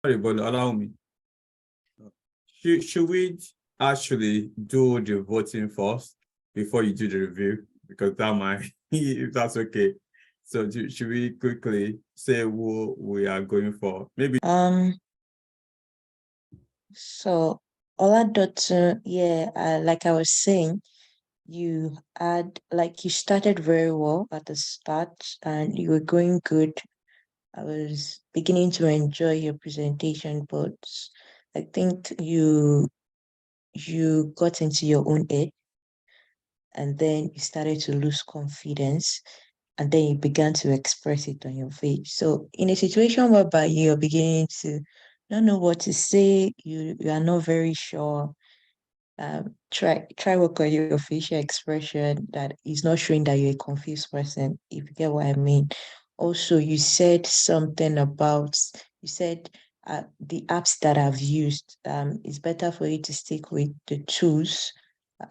Sorry, but allow me. Should we actually do the voting first before you do the review? Because that might, if that's okay. So should we quickly say who we are going for? Maybe. So Oladotun, yeah, like I was saying, you started very well at the start and you were going good. I was beginning to enjoy your presentation, but I think you got into your own head and then you started to lose confidence and then you began to express it on your face. So in a situation whereby you're beginning to not know what to say, you are not very sure, try work on your facial expression that is not showing that you're a confused person, if you get what I mean. Also, you said something about, you said the apps that I've used, it's better for you to stick with the tools.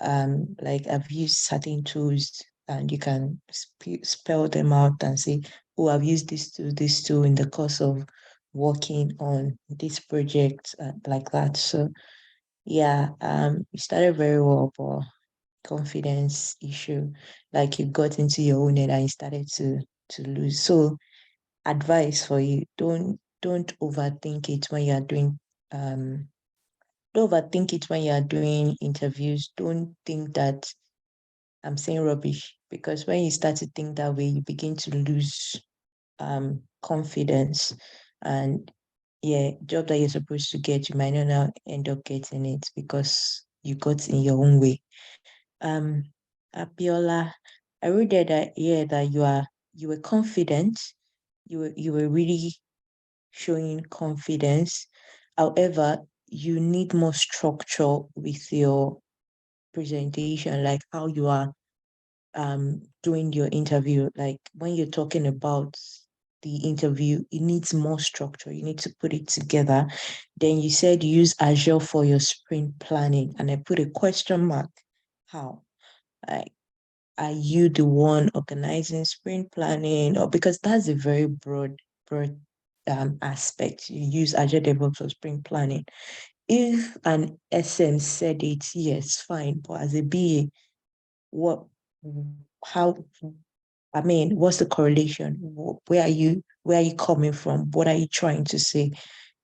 Like I've used certain tools and you can spell them out and say, oh, I've used this tool in the course of working on this project, like that. So yeah, you started very well, but confidence issue, like you got into your own head and you started to lose. So advice for you, don't overthink it when you're doing don't overthink it when you're doing interviews. Don't think that I'm saying rubbish, because when you start to think that way, you begin to lose confidence, and yeah, job that you're supposed to get, you might not now end up getting it because you got in your own way. Um, Abiola, I read that yeah, that you were confident, you were really showing confidence. However, you need more structure with your presentation, like how you are doing your interview. Like when you're talking about the interview, it needs more structure. You need to put it together. Then you said use Azure for your sprint planning, and I put a question mark. How? Like, are you the one organizing sprint planning? Or because that's a very broad aspect. You use Azure DevOps for sprint planning. If an SM said it, yes, fine. But as a BA, what how I mean, what's the correlation? Where are you coming from? What are you trying to say?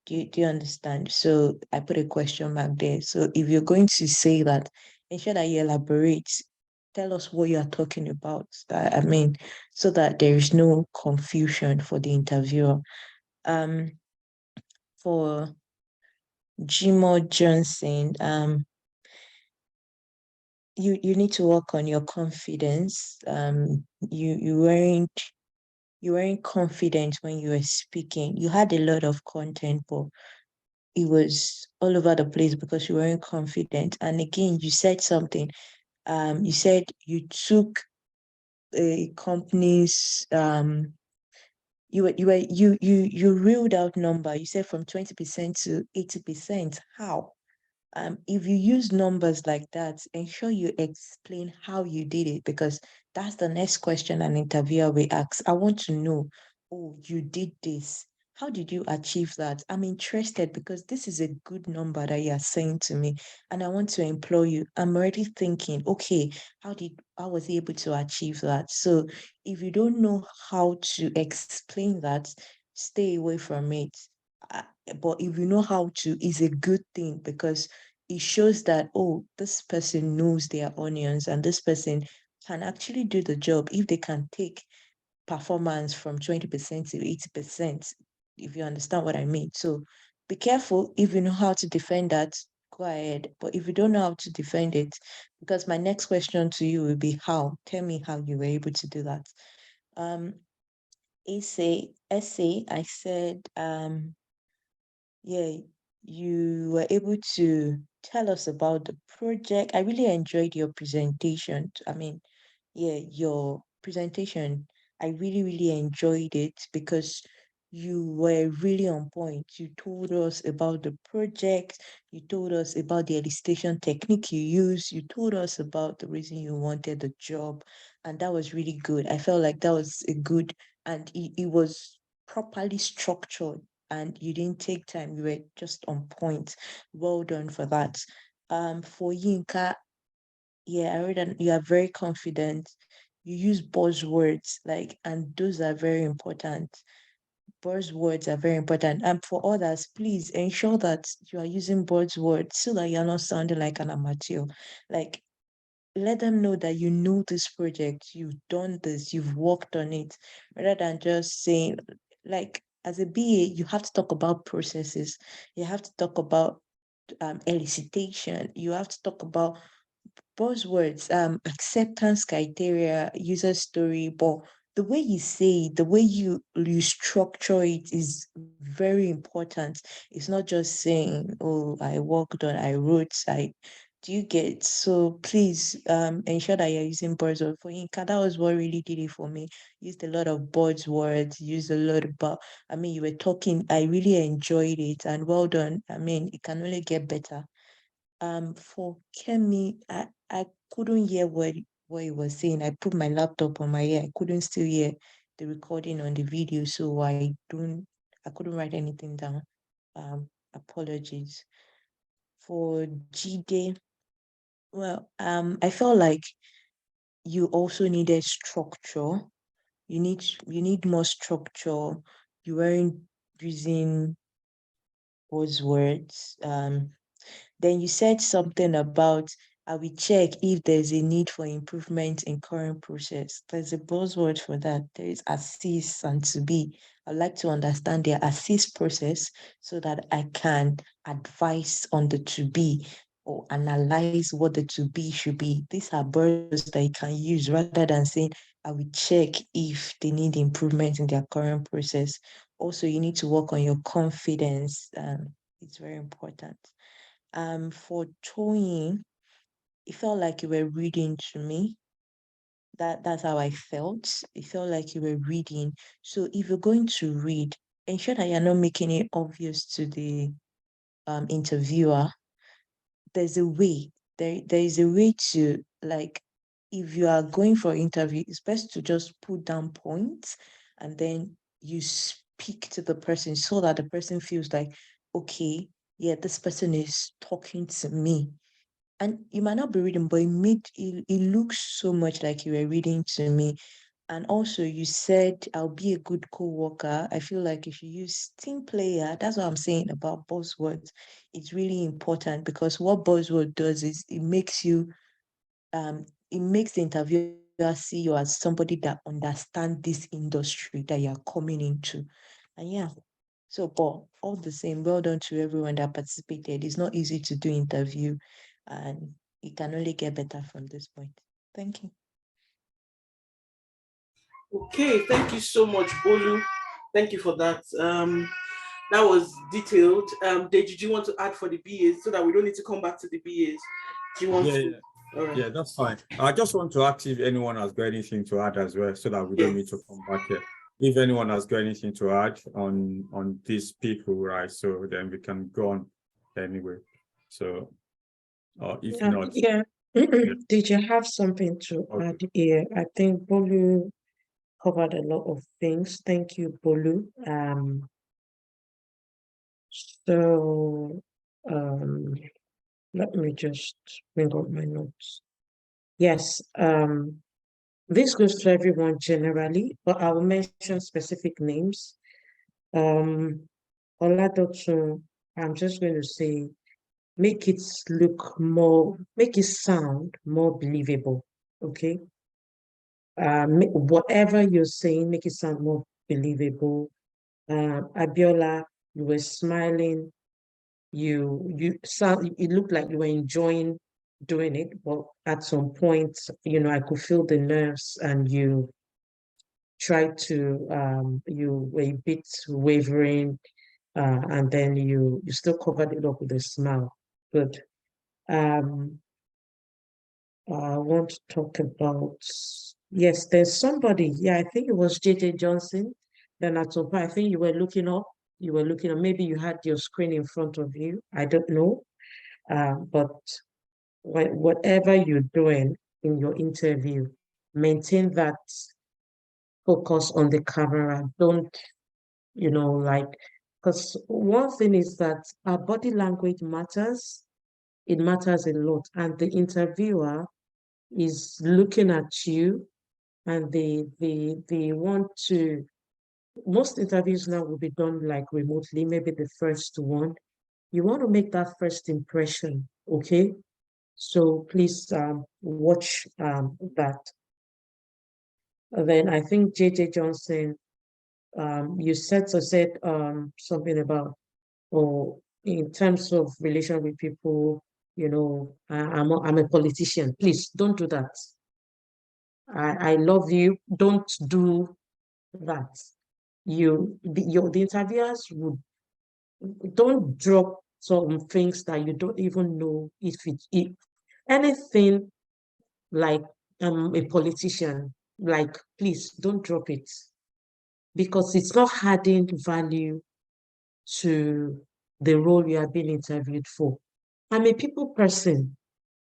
Do you understand? So I put a question mark there. So if you're going to say that, ensure that you elaborate. Tell us what you are talking about. I mean, so that there is no confusion for the interviewer. For Jimo Johnson, you need to work on your confidence. You weren't confident when you were speaking. You had a lot of content, but it was all over the place because you weren't confident. And again, you said something. You said you took a company's you ruled out number. You said from 20% to 80%. How? If you use numbers like that, ensure you explain how you did it, because that's the next question an interviewer will ask. I want to know, oh, you did this. How did you achieve that? I'm interested because this is a good number that you're saying to me, and I want to employ you. I'm already thinking, okay, how was he able to achieve that? So if you don't know how to explain that, stay away from it. Uh, but if you know how to, it's a good thing, because it shows that, oh, this person knows their onions and this person can actually do the job if they can take performance from 20% to 80%, if you understand what I mean. So be careful. If you know how to defend that, go ahead. But if you don't know how to defend it, because my next question to you will be how. Tell me how you were able to do that. Um, essay, I said, yeah, you were able to tell us about the project. I really enjoyed your presentation. I mean, yeah, your presentation, I really, really enjoyed it because you were really on point. You told us about the project, you told us about the elicitation technique you use, you told us about the reason you wanted the job, and that was really good. I felt like that was a good, and it was properly structured. and you didn't take time. You were just on point. Well done for that. For Yinka, yeah, I read that you are very confident. You use buzzwords, like, and those are very important. Buzzwords are very important. And for others, please ensure that you are using buzzwords so that you're not sounding like an amateur. Like, let them know that you know this project, you've done this, you've worked on it, rather than just saying, like, as a BA, you have to talk about processes, you have to talk about elicitation, you have to talk about buzzwords, acceptance criteria, user story, but the way you say it, the way you structure it is very important. It's not just saying, "Oh, I worked on, I wrote, I." Do you get? So please, ensure that you're using buzzwords. For Inca, that was what really did it for me. Used a lot of buzzwords, used a lot about. I mean, you were talking. I really enjoyed it, and well done. I mean, it can only get better. For Kemi, I couldn't hear what he was saying. I put my laptop on my ear. I couldn't still hear the recording on the video, so I couldn't write anything down. Apologies. For GD, well, I felt like you also needed structure. You need more structure. You weren't using buzzwords. Then you said something about I will check if there's a need for improvement in current process. There's a buzzword for that. There is assist and to be. I'd like to understand their assist process so that I can advise on the to be or analyze what the to be should be. These are words that you can use rather than saying, I will check if they need improvement in their current process. Also, you need to work on your confidence. It's very important. For Toyin, it felt like you were reading to me. That's how I felt. It felt like you were reading. So if you're going to read, ensure that you're not making it obvious to the interviewer. There's a way. There is a way to, like, if you are going for interview, it's best to just put down points and then you speak to the person so that the person feels like, okay, yeah, this person is talking to me. And you might not be reading, but it looks so much like you were reading to me. And also you said I'll be a good co-worker. I feel like if you use team player, that's what I'm saying about buzzwords. It's really important because what buzzword does is it makes the interviewer see you as somebody that understands this industry that you're coming into. And yeah, so, but all the same, well done to everyone that participated. It's not easy to do interview, and it can only get better from this point. Thank you. Okay, thank you so much, Bolu. Thank you for that. That was detailed. Did you want to add for the BAs so that we don't need to come back to the BAs? Do you want to? Yeah. Yeah, that's fine. I just want to ask if anyone has got anything to add as well, so that we don't need to come back here. If anyone has got anything to add on these people, right? So then we can go on anyway. So, if not, Yeah. Did you have something to add here? I think Bolu covered a lot of things. Thank you, Bolu. So let me just bring up my notes. Yes, this goes to everyone generally, but I will mention specific names. Oladotun, I'm just going to say, make it sound more believable, okay? Whatever you're saying, make it sound more believable. Abiola, you were smiling. It looked like you were enjoying doing it, but at some point, I could feel the nerves and you tried to, you were a bit wavering, and then you still covered it up with a smile. Good. I want to talk about, yes, there's somebody, yeah, I think it was JJ Johnson. Then at some point, I think you were looking up, maybe you had your screen in front of you. I don't know. But whatever you're doing in your interview, maintain that focus on the camera. Don't, like Because one thing is that our body language matters. It matters a lot. And the interviewer is looking at you and they want to, most interviews now will be done like remotely, maybe the first one. You want to make that first impression, okay? So please watch that. And then I think JJ Johnson, you said something about, or in terms of relation with people, you know, I'm a politician. Please don't do that. I love you. Don't do that. The interviewers would, don't drop some things that you don't even know if anything like a politician, like please don't drop it, because it's not adding value to the role you are being interviewed for. I'm a people person.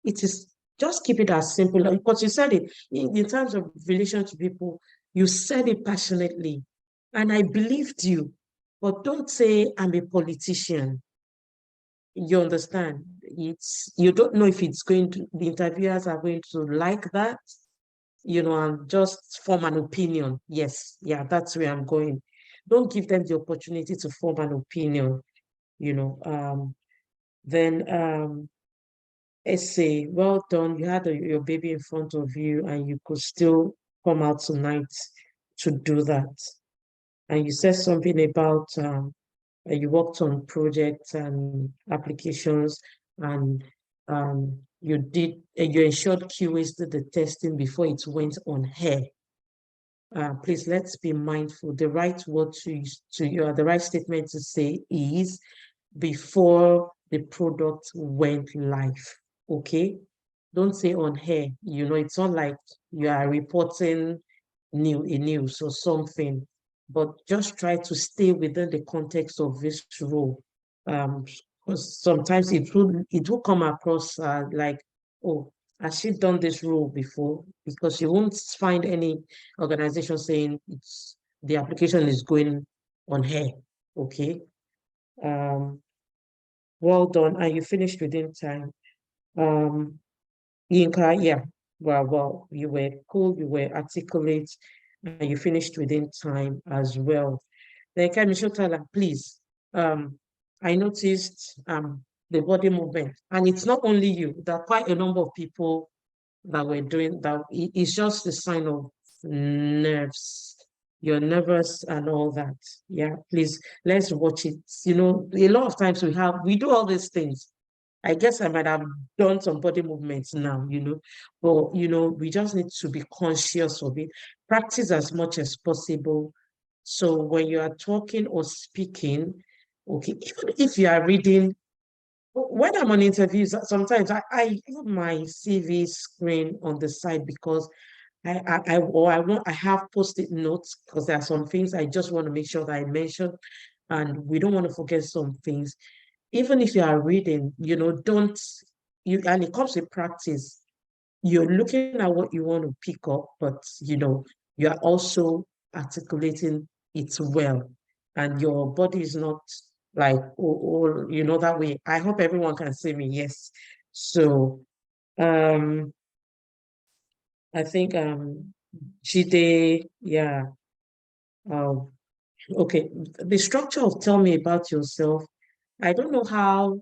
It is, just keep it as simple, because you said it in terms of relation to people, you said it passionately, and I believed you. But don't say I'm a politician. You understand? It's, you don't know if it's going to, the interviewers are going to like that, you know, and just form an opinion. Yes, yeah, that's where I'm going. Don't give them the opportunity to form an opinion, you know. Then essay, well done. You had your baby in front of you and you could still come out tonight to do that. And you said something about you worked on projects and applications, and you ensured QAs did the testing before it went on air. Please, let's be mindful. The right word the right statement to say is before the product went live. Okay, don't say on air. You know, it's not like you are reporting news or something, but just try to stay within the context of this role. Because sometimes it will come across like, oh, has she done this role before? Because you won't find any organization saying the application is going on air. Okay. Well done, and you finished within time. Yinka, yeah, well, you were cool, you were articulate, and you finished within time as well. Then Kemi Shotala, please, I noticed the body movement, and it's not only you, there are quite a number of people that were doing that. It's just a sign of nerves. You're nervous and all that. Yeah, please, let's watch it. You know, a lot of times we do all these things. I guess I might have done some body movements now, you know, but, you know, we just need to be conscious of it. Practice as much as possible. So when you are talking or speaking, okay, even if you are reading, when I'm on interviews, sometimes I have my CV screen on the side, because I have post-it notes, because there are some things I just want to make sure that I mention, and we don't want to forget some things. Even if you are reading, you know, and it comes with practice. You're looking at what you want to pick up, but, you know, you're also articulating it well, and your body is not like, you know, that way. I hope everyone can see me. Yes. So, I think, Jide, yeah. Okay. The structure of tell me about yourself. I don't know how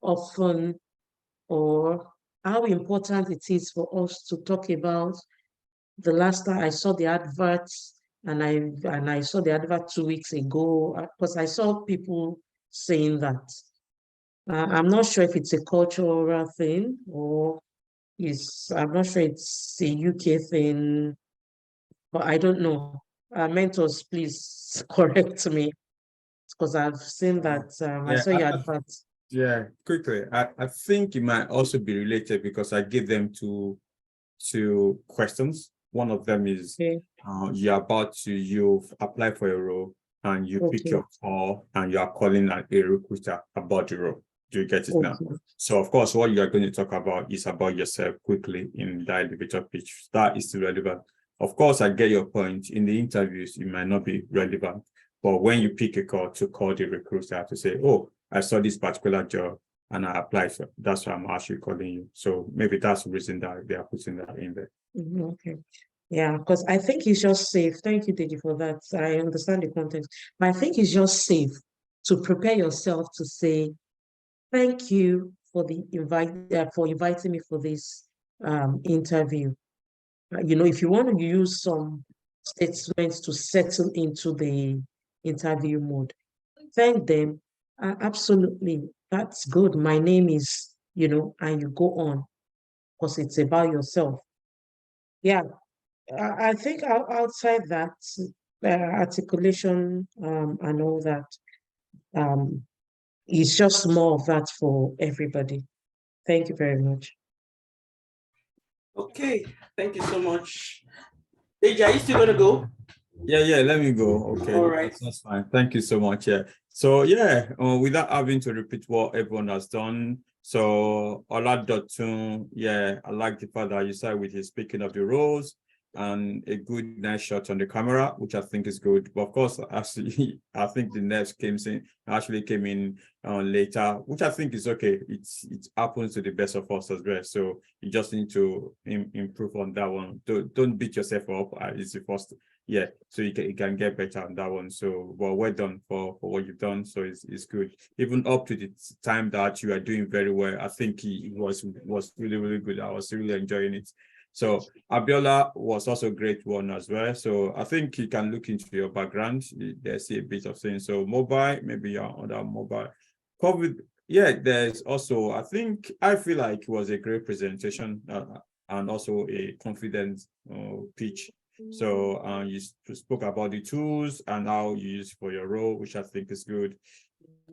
often or how important it is for us to talk about. The last time I saw the adverts, and I saw the advert 2 weeks ago, because I saw people saying that. I'm not sure if it's a cultural thing, or I'm not sure it's a UK thing, but I don't know. Mentors, please correct me, because I've seen that. I saw your adverts. Yeah, quickly. I think it might also be related, because I give them two questions. One of them is, Okay. you've applied for a role, and you pick Okay. your call, and you are calling a recruiter about the role. Do you get it now? Okay. So of course, what you are going to talk about is about yourself quickly in the elevator pitch. That is relevant. Of course, I get your point. In the interviews, it might not be relevant. But when you pick a call to call the recruiter to say, oh, I saw this particular job and I applied for, that's why I'm actually calling you. So maybe that's the reason that they are putting that in there. Okay. Yeah, because I think it's just safe. Thank you, Deji, for that. I understand the context, but I think it's just safe to prepare yourself to say, thank you for the for inviting me for this interview. If you want to use some statements to settle into the interview mode, thank them. Absolutely, that's good. My name is, and you go on because it's about yourself. Yeah, I think outside that articulation and all that, it's just more of that for everybody. Thank you very much. Okay, thank you so much. Deji, are you still gonna go? Yeah, let me go. Okay, All right. that's fine. Thank you so much. Yeah. So yeah, without having to repeat what everyone has done. So Oladotun, yeah, I like the fact that you started with his speaking of the roles and a good nice shot on the camera, which I think is good. But of course, actually, I think the nerves came in later, which I think is okay. It happens to the best of us as well. So you just need to improve on that one. Don't beat yourself up. It's the first. Yeah, so you can get better on that one. So well done for what you've done. So it's good. Even up to the time that you are doing very well, I think it was really, really good. I was really enjoying it. So Abiola was also a great one as well. So I think you can look into your background. There's a bit of things. So mobile, maybe you're on that mobile. COVID, yeah, there's also, I feel like it was a great presentation and also a confident pitch. So you spoke about the tools and how you use for your role, which I think is good.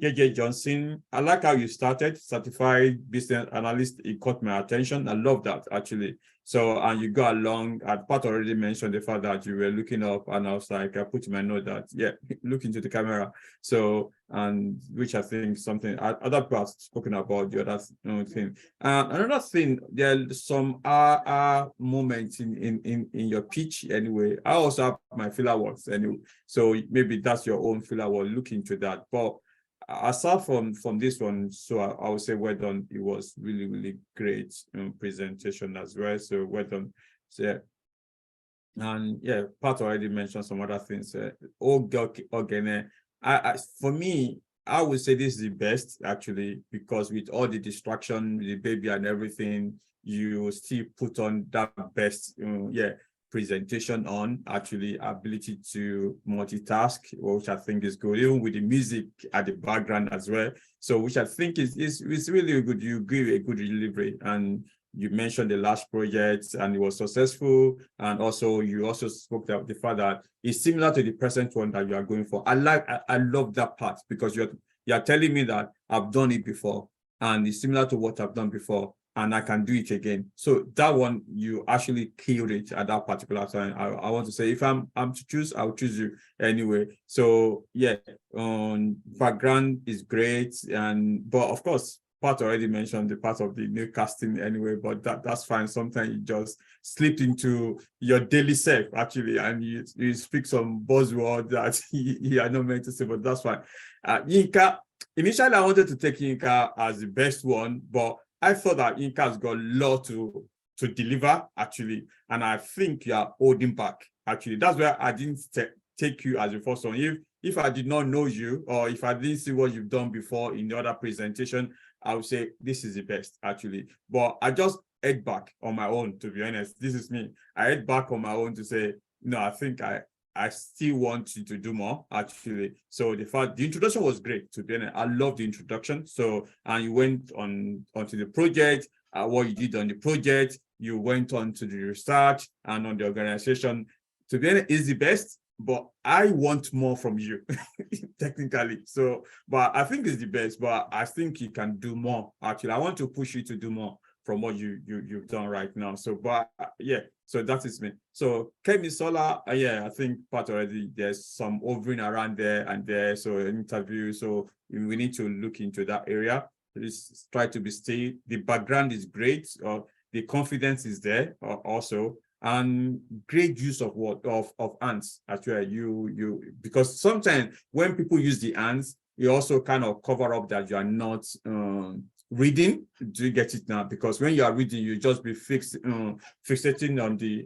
JJ Johnson, I like how you started, certified business analyst. It caught my attention. I love that actually. So, and you got along. Pat already mentioned the fact that you were looking up, and I was like, I put in my note that, yeah, look into the camera. So, and which I think something other parts spoken about the other thing. Another thing, there's some moments in your pitch anyway. I also have my filler words anyway. So maybe that's your own filler word. Look into that, but aside from this one, so I would say well done. It was really, really great presentation as well. So well done. So, and yeah, Pat already mentioned some other things. For me, I would say this is the best actually, because with all the distraction, with the baby and everything, you still put on that best, presentation on actually ability to multitask, which I think is good, even with the music at the background as well. So which I think is really good. You give a good delivery, and you mentioned the last project and it was successful. And also you also spoke about the fact that it's similar to the present one that you are going for. I love that part, because you're telling me that I've done it before and it's similar to what I've done before, and I can do it again. So that one, you actually killed it at that particular time. I want to say, if I'm to choose, I'll choose you anyway. So yeah, background is great, but of course, Pat already mentioned the part of the new casting anyway, but that's fine. Sometimes you just slip into your daily self actually, and you speak some buzzword that you are not meant to say, but that's fine. Yinka, initially I wanted to take Yinka as the best one, but I thought that Yinka has got a lot to deliver actually, and I think you are holding back actually. That's why I didn't take you as the first one. If I did not know you, or if I didn't see what you've done before in the other presentation, I would say this is the best actually. But I just head back on my own, to be honest. This is me. I head back on my own to say, no, I think I still want you to do more actually. So the introduction was great, to be honest. I love the introduction. So, and you went onto the project, what you did on the project, you went on to the research and on the organization. To be honest, is the best, but I want more from you technically. So, but I think it's the best, but I think you can do more actually. I want to push you to do more from what you've done right now. So, but yeah, so that is me. So Kemi Sola, yeah, I think Pat already, there's some hovering around there and there. So an interview, so we need to look into that area. Please try to be still. The background is great, or the confidence is there also. and great use of what of ants actually. Because sometimes when people use the ants, you also kind of cover up that you are not reading. Do you get it now? Because when you are reading, you just be fixating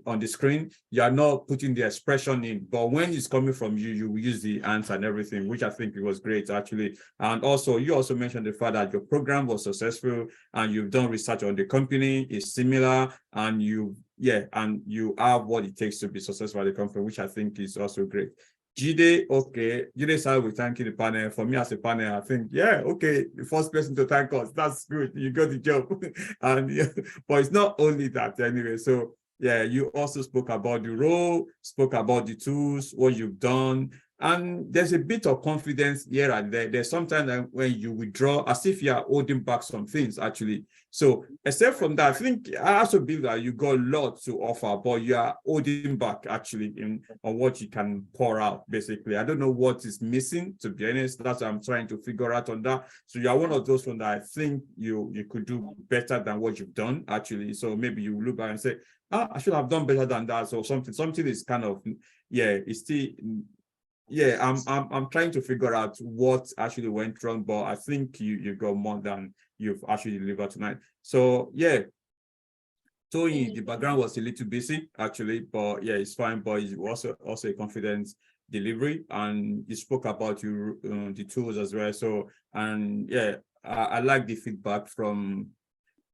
on the screen. You are not putting the expression in. But when it's coming from you, you will use the ants and everything, which I think it was great actually. And also, you also mentioned the fact that your program was successful and you've done research on the company is similar, and you have what it takes to be successful at the company, which I think is also great. Jide, okay. Jide started with thanking the panel. For me as a panel, I think, yeah, okay, the first person to thank us. That's good. You got the job. And yeah, but it's not only that anyway. So yeah, you also spoke about the role, spoke about the tools, what you've done. And there's a bit of confidence here and there. There's sometimes when you withdraw as if you are holding back some things actually. So except from that, I think I also believe that you got a lot to offer, but you are holding back actually on what you can pour out, basically. I don't know what is missing, to be honest. That's what I'm trying to figure out on that. So you are one of those ones that I think you could do better than what you've done, actually. So maybe you look back and say, I should have done better than that. So something is kind of, yeah, it's still, yeah, I'm trying to figure out what actually went wrong, but I think you got more than you've actually delivered tonight. So yeah, Tony, the background was a little busy actually, but yeah, it's fine. But it was also a confident delivery, and you spoke about the tools as well. So and yeah, I like the feedback from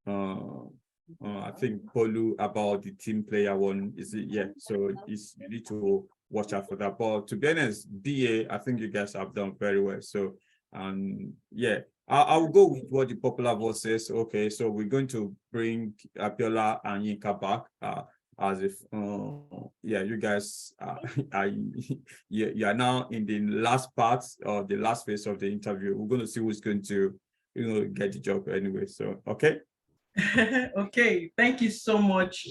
I think Polu about the team player one. Is it? Yeah. So you need to watch out for that. But to be honest, BA, I think you guys have done very well. So yeah, I'll go with what the popular vote says. Okay, so we're going to bring Abiola and Yinka back as if yeah, you guys you are now in the last part or the last phase of the interview. We're going to see who's going to get the job anyway. So okay. Okay, thank you so much.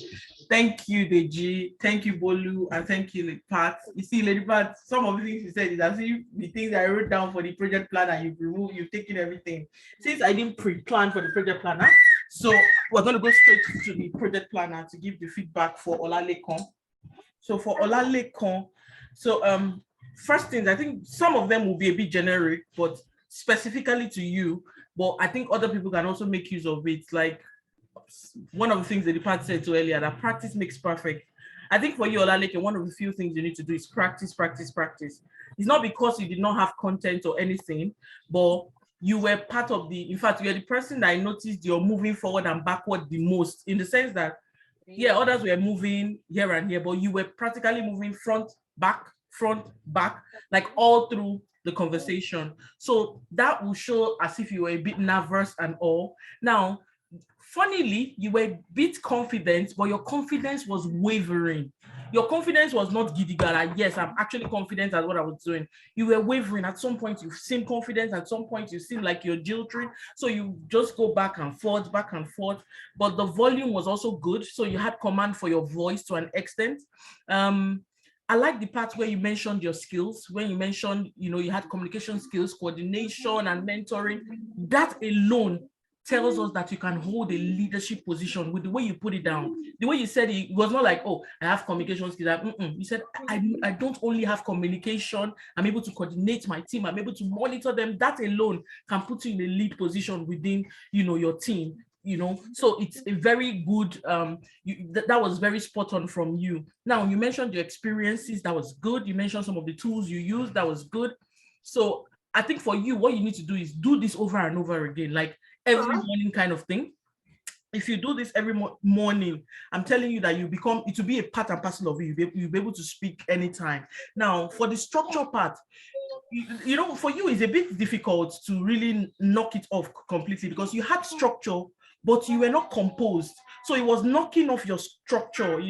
Thank you, Deji. Thank you, Bolu, and thank you, Lady Pat. You see, Lady Pat, some of the things you said is as if the things I wrote down for the project plan and you've taken everything. Since I didn't pre-plan for the project planner, so we're going to go straight to the project planner to give the feedback for Olalekan. So for Olalekan, so first things, I think some of them will be a bit generic, but specifically to you, but I think other people can also make use of it. Like one of the things that the part said to earlier, that practice makes perfect. I think for you, Olalekan, one of the few things you need to do is practice, practice, practice. It's not because you did not have content or anything, but you were part of in fact, you're the person that I noticed you're moving forward and backward the most, in the sense that, yeah, others were moving here and here, but you were practically moving front, back, like all through the conversation. So that will show as if you were a bit nervous and all. Now, funnily, you were a bit confident, but your confidence was wavering. Your confidence was not gidigala. Yes, I'm actually confident at what I was doing. You were wavering. At some point, you seem confident. At some point, you seem like you're jilting. So you just go back and forth. But the volume was also good. So you had command for your voice to an extent. I like the part where you mentioned your skills, when you mentioned, you had communication skills, coordination and mentoring. That alone tells us that you can hold a leadership position with the way you put it down. The way you said it was not like, oh, I have communication skills. You said, I don't only have communication. I'm able to coordinate my team. I'm able to monitor them. That alone can put you in a lead position within, your team. So it's a very good, that was very spot on from you. Now, you mentioned your experiences, that was good. You mentioned some of the tools you used, that was good. So I think for you, what you need to do is do this over and over again, like every morning kind of thing. If you do this every morning, I'm telling you that it will be a part and parcel of you. You'll be able to speak anytime. Now, for the structure part, for you, it's a bit difficult to really knock it off completely because you had structure, but you were not composed. So it was knocking off your structure,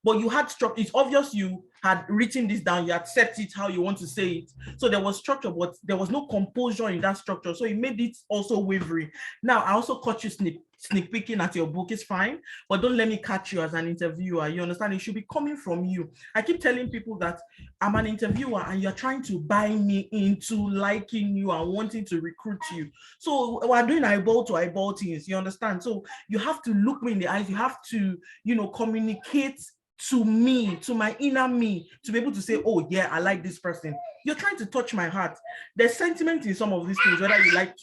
but you had structure. It's obvious you had written this down, you had set it how you want to say it. So there was structure, but there was no composure in that structure. So it made it also wavering. Now, I also caught you sneak peeking at your book, is fine, but don't let me catch you as an interviewer. You understand? It should be coming from you. I keep telling people that I'm an interviewer and you're trying to buy me into liking you and wanting to recruit you. So we're doing eyeball to eyeball things, you understand? So you have to look me in the eyes. You have to, you know, communicate to me, to my inner me, to be able to say, oh yeah, I like this person. You're trying to touch my heart. There's sentiment in some of these things, whether you like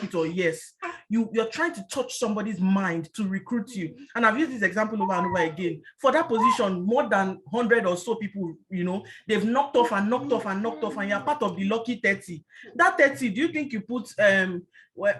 it or yes. You're trying to touch somebody's mind to recruit you. And I've used this example over and over again. For that position, more than 100 or so people, you know, they've knocked off and knocked off and knocked off, and you're part of the lucky 30. That 30, do you think you put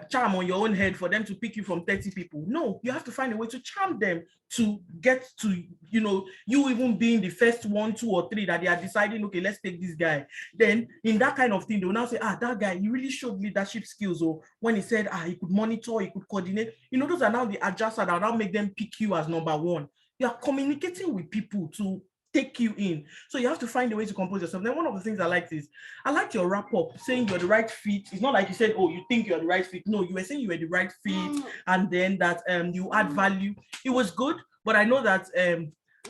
charm on your own head for them to pick you from 30 people? No, you have to find a way to charm them to get to, you know, you even being the first 1, 2, or 3 that they are deciding, okay, let's take this guy. Then in that kind of thing, they will now say, that guy, he really showed leadership skills. Or when he said, he could monitor, he could coordinate, you know, those are now the adjusters that will now make them pick you as number 1. You are communicating with people to take you in. So you have to find a way to compose yourself. Then one of the things I liked is, I liked your wrap up saying you're the right fit. It's not like you said, oh, you think you're the right fit. No, you were saying you were the right fit, and then that you add value. It was good, but I know that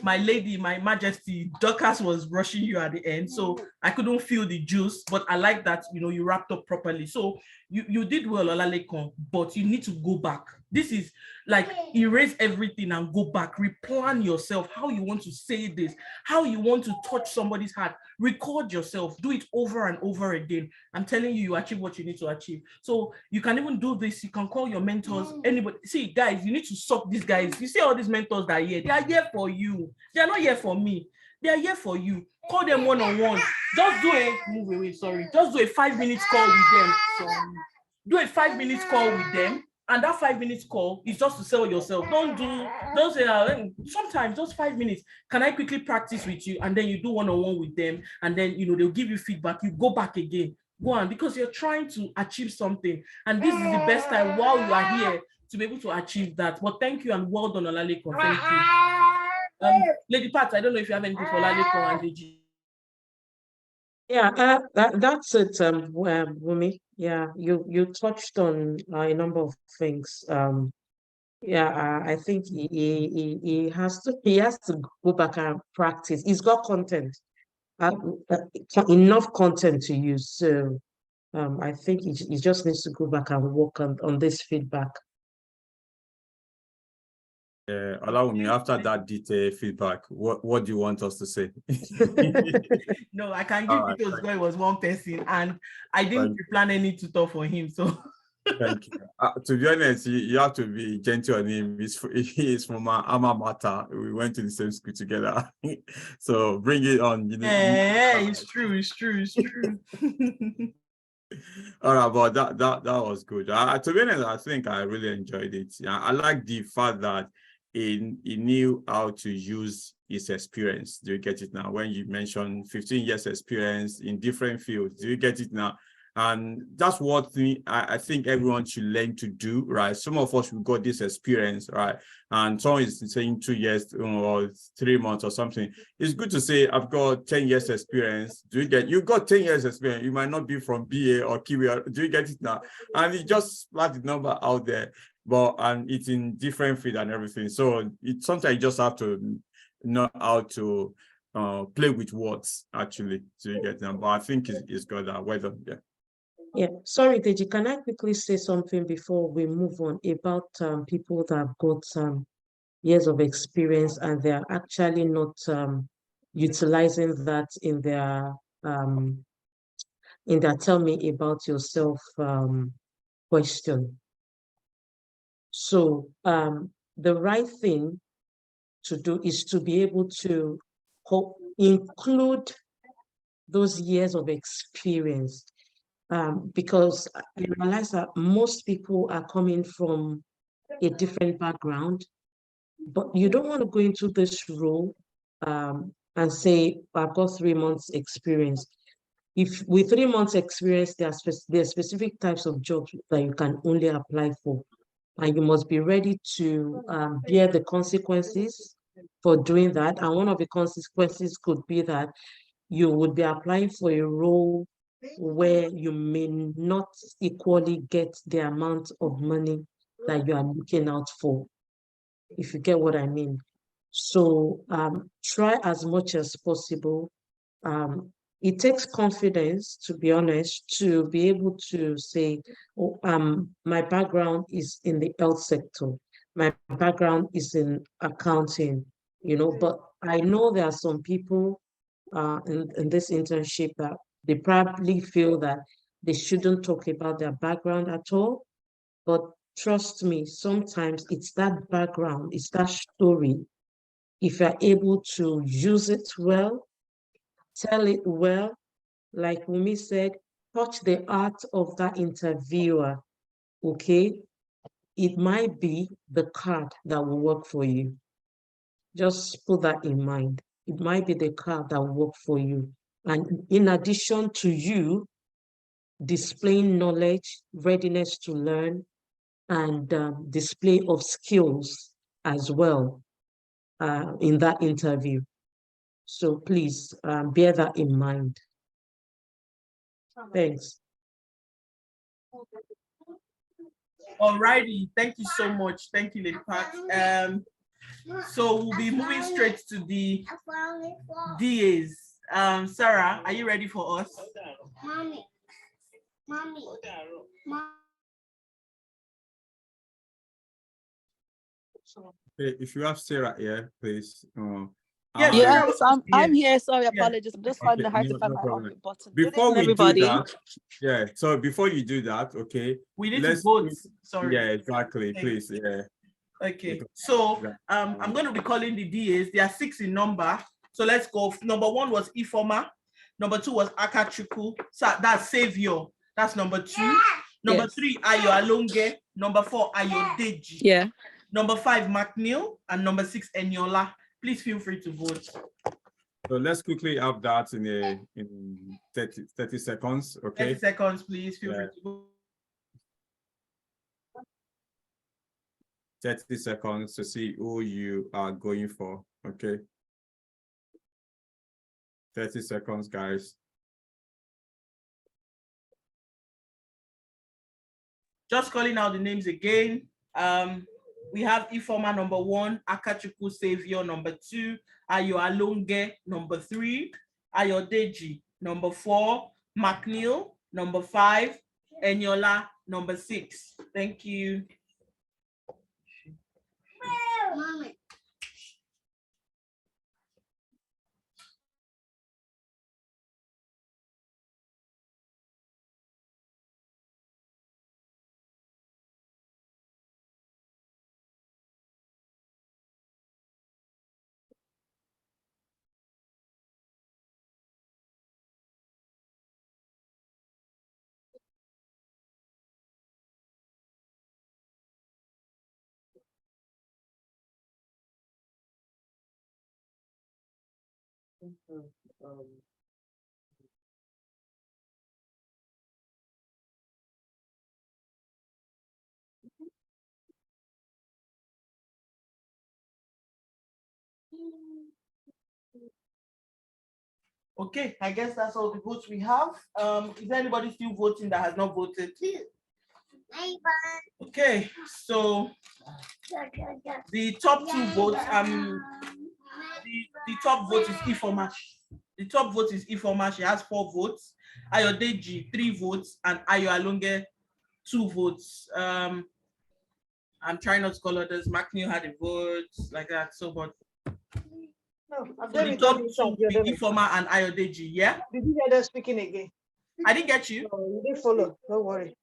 my lady, my majesty, Dorcas was rushing you at the end, so I couldn't feel the juice, but I like that, you know, you wrapped up properly. So you did well, Olalekan, but you need to go back. This is like erase everything and go back, replan yourself, how you want to say this, how you want to touch somebody's heart, record yourself, do it over and over again. I'm telling you, you achieve what you need to achieve. So you can even do this, you can call your mentors, anybody. See, guys, you need to suck these guys. You see all these mentors that are here, they are here for you. They are not here for me. They are here for you. Call them one-on-one. Just do a move away, sorry. Just do a 5-minute call with them. Do a 5-minute call with them. And that 5-minute call is just to sell yourself. Don't say, sometimes just 5 minutes. Can I quickly practice with you? And then you do one-on-one with them. And then, you know, they'll give you feedback. You go back again. Go on, because you're trying to achieve something. And this is the best time while you are here to be able to achieve that. But thank you and well done, Olalekan. Thank you. Lady Pat, I don't know if you have anything for Olalekan and Deji. Yeah, that's it, Wumi. Yeah, you touched on a number of things. I think he has to go back and practice. He's got content, enough content to use. So I think he just needs to go back and work on this feedback. Allow me, after that detailed feedback, what do you want us to say? No, I can give details because it was one person and I didn't plan any tutor for him. So thank you. To be honest, you have to be gentle on him. He's from my alma mater. We went to the same school together. So bring it on. You know, it's true. All right, but that was good. To be honest, I think I really enjoyed it. I like the fact that he knew how to use his experience. Do you get it now? When you mentioned 15 years experience in different fields, do you get it now? And that's what I think everyone should learn to do, right? Some of us, we got this experience, right? And someone is saying 2 years or 3 months or something. It's good to say, I've got 10 years experience. You got 10 years experience. You might not be from BA or Kiwi. Do you get it now? And you just spat the number out there, and it's in different field and everything. So sometimes you just have to know how to play with words, actually, so you get them. But I think it's good. Well done, yeah. Yeah, sorry, Deji, can I quickly say something before we move on about people that have got years of experience and they're actually not utilizing that in their tell me about yourself question. So the right thing to do is to be able to include those years of experience. Because I realize that most people are coming from a different background, but you don't want to go into this role and say, I've got 3 months experience. If with 3 months experience, there are specific types of jobs that you can only apply for, and you must be ready to bear the consequences for doing that. And one of the consequences could be that you would be applying for a role where you may not equally get the amount of money that you are looking out for, if you get what I mean. So try as much as possible. It takes confidence, to be honest, to be able to say, oh, my background is in the health sector. My background is in accounting, but I know there are some people in this internship that they probably feel that they shouldn't talk about their background at all. But trust me, sometimes it's that background, it's that story. If you're able to use it well, tell it well, like Wumi said, touch the heart of that interviewer, okay? It might be the card that will work for you. Just put that in mind. It might be the card that will work for you. And in addition to you displaying knowledge, readiness to learn, and display of skills as well in that interview. So please bear that in mind. Thanks. Alrighty, thank you so much. Thank you, Lady Pat. So we'll be moving straight to the DAs. Sarah, are you ready for us? Mommy. Okay, if you have Sarah here, please. Yes, I'm here. Sorry, Yeah. apologies. I'm just finding it hard to no find my problem. off button. Before we everybody. do that, yeah. So before you do that, okay. We need to let's vote. Sorry. Yeah, exactly. Thank Please, yeah. Okay, so I'm going to be calling the DAs. There are 6 in number. So let's go. Number 1 was Ifoma. Number 2 was Akachuku. So that's Savior. That's number 2. Number 3, Ayo Alonge. Number 4, Ayo Deji. Yeah. Number 5, McNeil. And number 6, Eniola. Please feel free to vote. So let's quickly have that in 30 seconds. Okay. 30 seconds, please. Feel free to vote. 30 seconds to see who you are going for. Okay. 30 seconds, guys. Just calling out the names again. We have Ifoma number 1, Akachuku Savior number 2, Ayo Alonge number 3, Ayo Deji number 4, McNeil number 5, Eniola number 6. Thank you. Mommy. Okay, I guess that's all the votes we have. Is there anybody still voting that has not voted? Okay, so the top 2 votes, the top vote is Ifoma. The top vote is Ifoma. She has 4 votes. Ayo Deji 3 votes and Ayo Alonge 2 votes. I'm trying not to call others. McNeil had a vote like that. So, but No, so the top 2 Ifoma and Ayo Deji. Yeah. Did you hear them speaking again? I didn't get you. No, you didn't follow. Don't worry.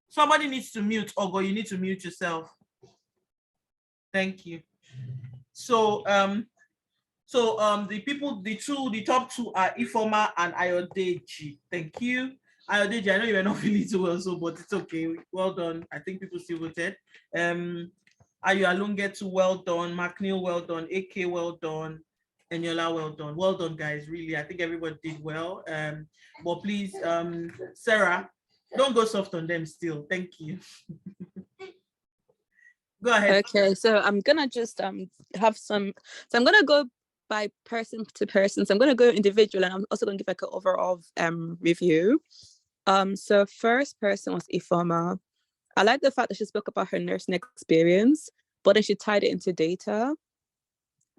Somebody needs to mute, Ogo. You need to mute yourself. Thank you. So the top 2 are Ifoma and Ayodeji. Thank you. Ayodeji, I know you were not feeling too well, so but it's okay. Well done. I think people still voted. Ayo Alonge too, well done. McNeil, well done. AK, well done. Eniola, well done. Well done, guys. Really, I think everybody did well. But please, Sarah, don't go soft on them still. Thank you. Go ahead. Okay, so I'm gonna just have some. So I'm gonna go by person to person. So I'm gonna go individual, and I'm also gonna give like an overall review. So first person was Ifoma. I like the fact that she spoke about her nursing experience, but then she tied it into data.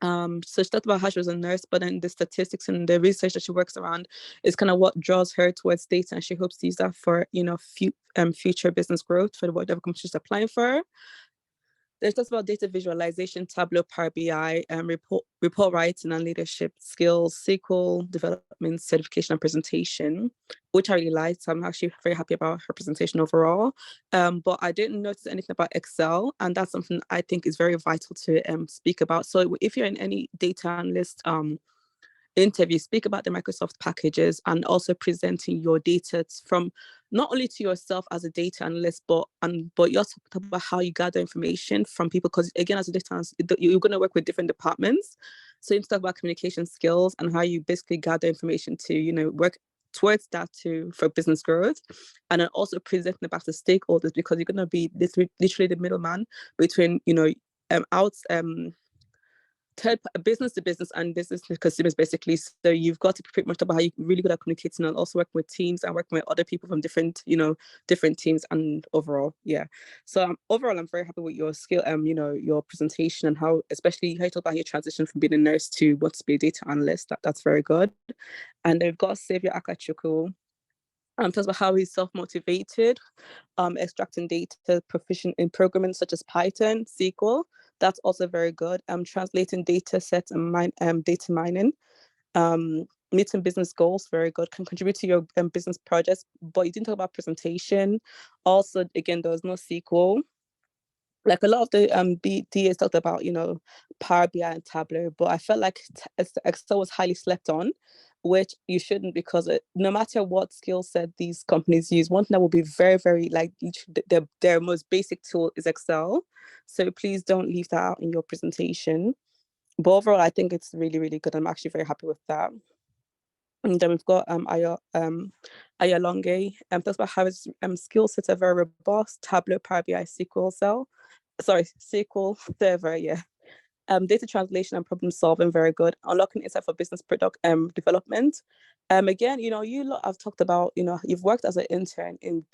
So she talked about how she was a nurse, but then the statistics and the research that she works around is kind of what draws her towards data, and she hopes to use that for future business growth for whatever company she's applying for. There's just about data visualization, Tableau, Power BI, report writing and leadership skills, SQL development, certification and presentation, which I really liked. So I'm actually very happy about her presentation overall. But I didn't notice anything about Excel, and that's something I think is very vital to speak about. So if you're in any data analyst interview, speak about the Microsoft packages and also presenting your data from not only to yourself as a data analyst, but you also talk about how you gather information from people. Because again, as a data analyst, you're going to work with different departments. So you talk about communication skills and how you basically gather information to, work towards that for business growth, and then also presenting it back to stakeholders, because you're going to be literally the middleman between, business to business and business to consumers, basically. So you've got to pretty much talk about how you're really good at communicating and also working with teams and working with other people from different teams, and overall, yeah. So overall, I'm very happy with your skill, your presentation, and how, especially how you talk about your transition from being a nurse to what to be a data analyst. That's very good. And they've got Xavier Akachukwu. Talks about how he's self-motivated, extracting data, proficient in programming such as Python, SQL. That's also very good. Translating data sets and data mining. Meeting business goals, very good. Can contribute to your business projects, but you didn't talk about presentation. Also, again, there was no SQL. Like a lot of the DAs talked about, Power BI and Tableau, but I felt like Excel was highly slept on, which you shouldn't, because no matter what skill set these companies use, one thing that will be very, very their most basic tool is Excel. So please don't leave that out in your presentation. But overall, I think it's really, really good. I'm actually very happy with that. And then we've got Ayalonge. Talks about how his skill sets are very robust. Tableau, Power BI, SQL Server, yeah. Data translation and problem solving, very good. Unlocking insight for business product development. Again, you lot have talked about, you've worked as an intern in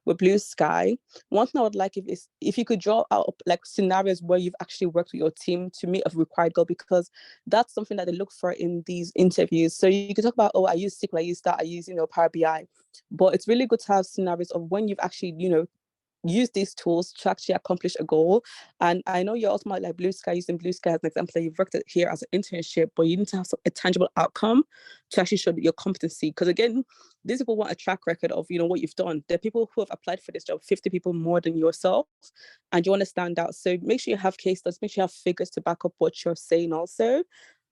with Blue Sky. One thing I would like if you could draw out like scenarios where you've actually worked with your team to meet a required goal, because that's something that they look for in these interviews. So you can talk about, I use SQL, I use that, I use Power BI, but it's really good to have scenarios of when you've actually use these tools to actually accomplish a goal. And I know you're also like Blue Sky, using Blue Sky as an example, that you've worked at here as an internship, but you need to have a tangible outcome to actually show your competency. Because again, these people want a track record of what you've done. There are people who have applied for this job, 50 people more than yourself, and you want to stand out. So make sure you have case studies, make sure you have figures to back up what you're saying also.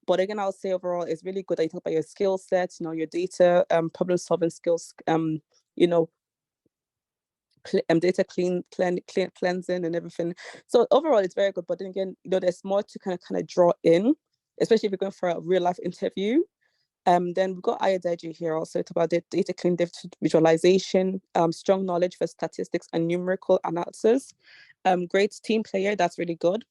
But again, I'll say overall, it's really good that you talk about your skill sets, your data, problem solving skills, data cleansing and everything. So overall, it's very good. But then again, there's more to kind of draw in, especially if you're going for a real life interview. Then we've got Ayadeji here also. It's about data clean visualization, strong knowledge for statistics and numerical analysis. Great team player, that's really good.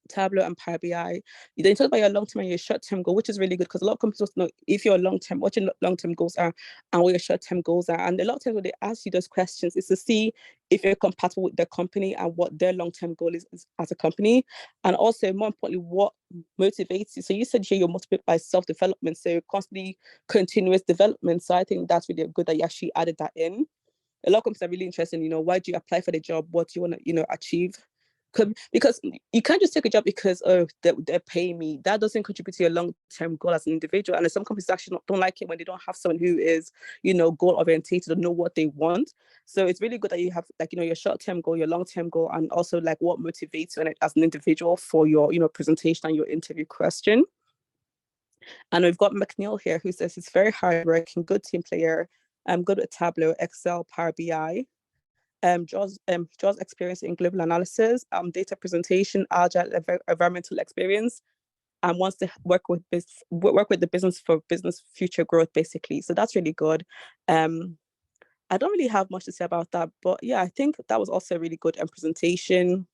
Tableau and Power BI. You talk about your long-term and your short-term goal, which is really good, because a lot of companies want to know if your long-term, what your long-term goals are and what your short-term goals are. And a lot of times when they ask you those questions, is to see if you're compatible with the company and what their long-term goal is as a company. And also, more importantly, what motivates you. So you said here you're motivated by self-development, so constantly continuous development. So I think that's really good that you actually added that in. A lot of companies are really interested in, why do you apply for the job? What do you want to, achieve? Because you can't just take a job because they're paying me. That doesn't contribute to your long-term goal as an individual. And some companies actually don't like it when they don't have someone who is goal orientated or know what they want. So it's really good that you have your short-term goal, your long-term goal, and also what motivates you as an individual for your presentation and your interview question. And we've got McNeil here, who says he's very hardworking, good team player, good with Tableau, Excel, Power BI. Draws experience in global analysis, data presentation, agile environmental experience, and wants to work with the business for business future growth, basically. So that's really good. I don't really have much to say about that, but yeah, I think that was also a really good presentation.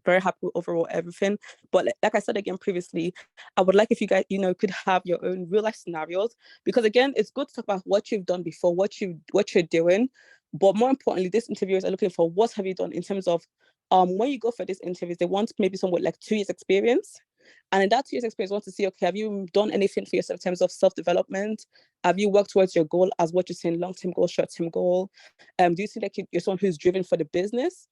Very happy with overall everything. But like I said again previously, I would like if you guys, could have your own real life scenarios, because again, it's good to talk about what you've done before, what you're doing. But more importantly, these interviewers are looking for what have you done in terms of when you go for these interviews, they want maybe someone with like 2 years experience. And in that 2 years experience, want to see, okay, have you done anything for yourself in terms of self-development? Have you worked towards your goal as what you're saying, long-term goal, short-term goal? Do you see like you're someone who's driven for the business?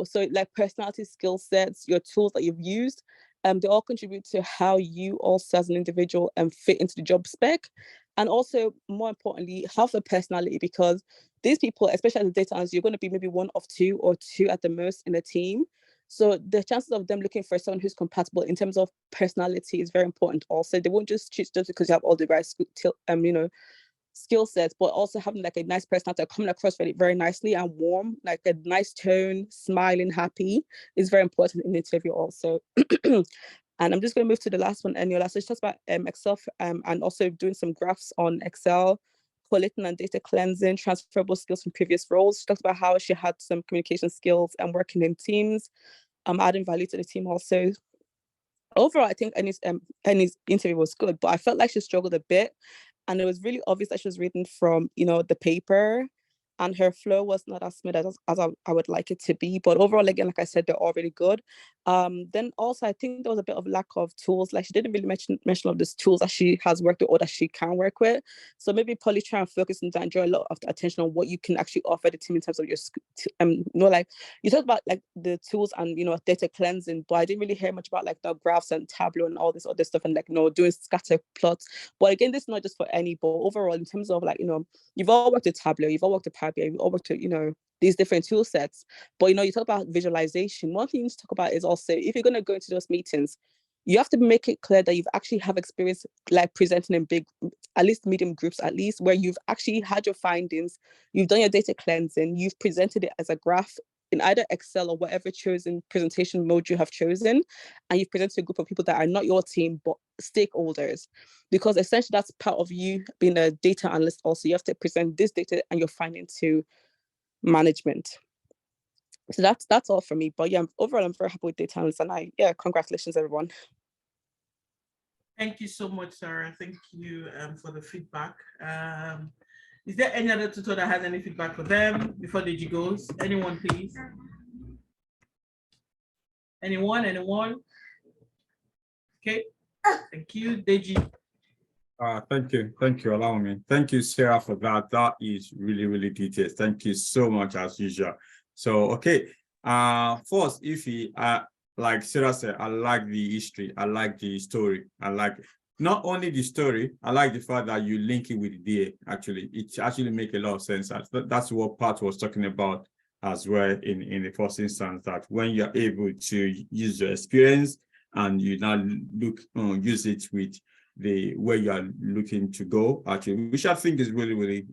So like personality, skill sets, your tools that you've used, they all contribute to how you also as an individual fit into the job spec. And also, more importantly, have the personality, because these people, especially as a data analyst, you're going to be maybe one of 2 or 2 at the most in a team. So the chances of them looking for someone who's compatible in terms of personality is very important. Also, they won't just choose just because you have all the right skill sets, but also having like a nice personality, coming across very, very nicely and warm, like a nice tone, smiling, happy is very important in the interview also. And I'm just going to move to the last one, Eniola. So she talks about Excel and also doing some graphs on Excel, collating and data cleansing, transferable skills from previous roles. She talks about how she had some communication skills and working in teams, adding value to the team also. Overall, I think Annie's interview was good, but I felt like she struggled a bit. And it was really obvious that she was reading from, the paper, and her flow was not as smooth as I would like it to be. But overall, again, like I said, they're all really good. Then also, I think there was a bit of lack of tools. Like she didn't really mention of these tools that she has worked with or that she can work with. So maybe probably try and focus and draw a lot of the attention on what you can actually offer the team in terms of your, like you talked about like the tools and, data cleansing, but I didn't really hear much about like the graphs and Tableau and all this other stuff and like, doing scatter plots. But again, this is not just for any, but overall in terms of like, you've all worked with Tableau, you've all worked with Power BI, you've all worked with, these different tool sets. But, you talk about visualization. One thing you need to talk about is also, if you're going to go into those meetings, you have to make it clear that you've actually have experience like presenting in big, at least medium groups, at least where you've actually had your findings, you've done your data cleansing, you've presented it as a graph in either Excel or whatever chosen presentation mode you have chosen, and you've presented to a group of people that are not your team, but stakeholders, because essentially that's part of you being a data analyst. Also, you have to present this data and your finding to management. So that's all for me. But yeah, overall, I'm very happy with data analysts, and congratulations, everyone. Thank you so much, Sarah. Thank you for the feedback. Is there any other tutor that has any feedback for them before Deji goes? Anyone, please? Anyone? Okay. Thank you, Deji. Thank you, allow me. Thank you, Sarah, for that. That is really, really detailed. Thank you so much, as usual. So, okay. First, like Sarah said, I like the history. I like the story. I like not only the story, I like the fact that you link it with the DA. Actually, it actually makes a lot of sense. That's what Pat was talking about as well in the first instance, that when you're able to use your experience and you now use it with where you are looking to go, actually, which I think is really, really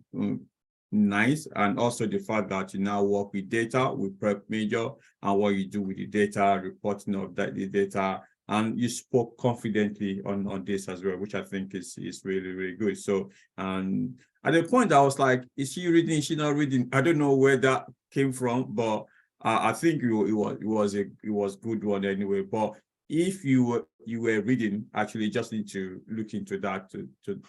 nice. And also the fact that you now work with data, with Prep Major, and what you do with the data, reporting of the data, and you spoke confidently on this as well, which I think is really, really good. So, and at the point I was like, is she reading, is she not reading? I don't know where that came from, but I think it was good one anyway. But if you were reading, actually just need to look into that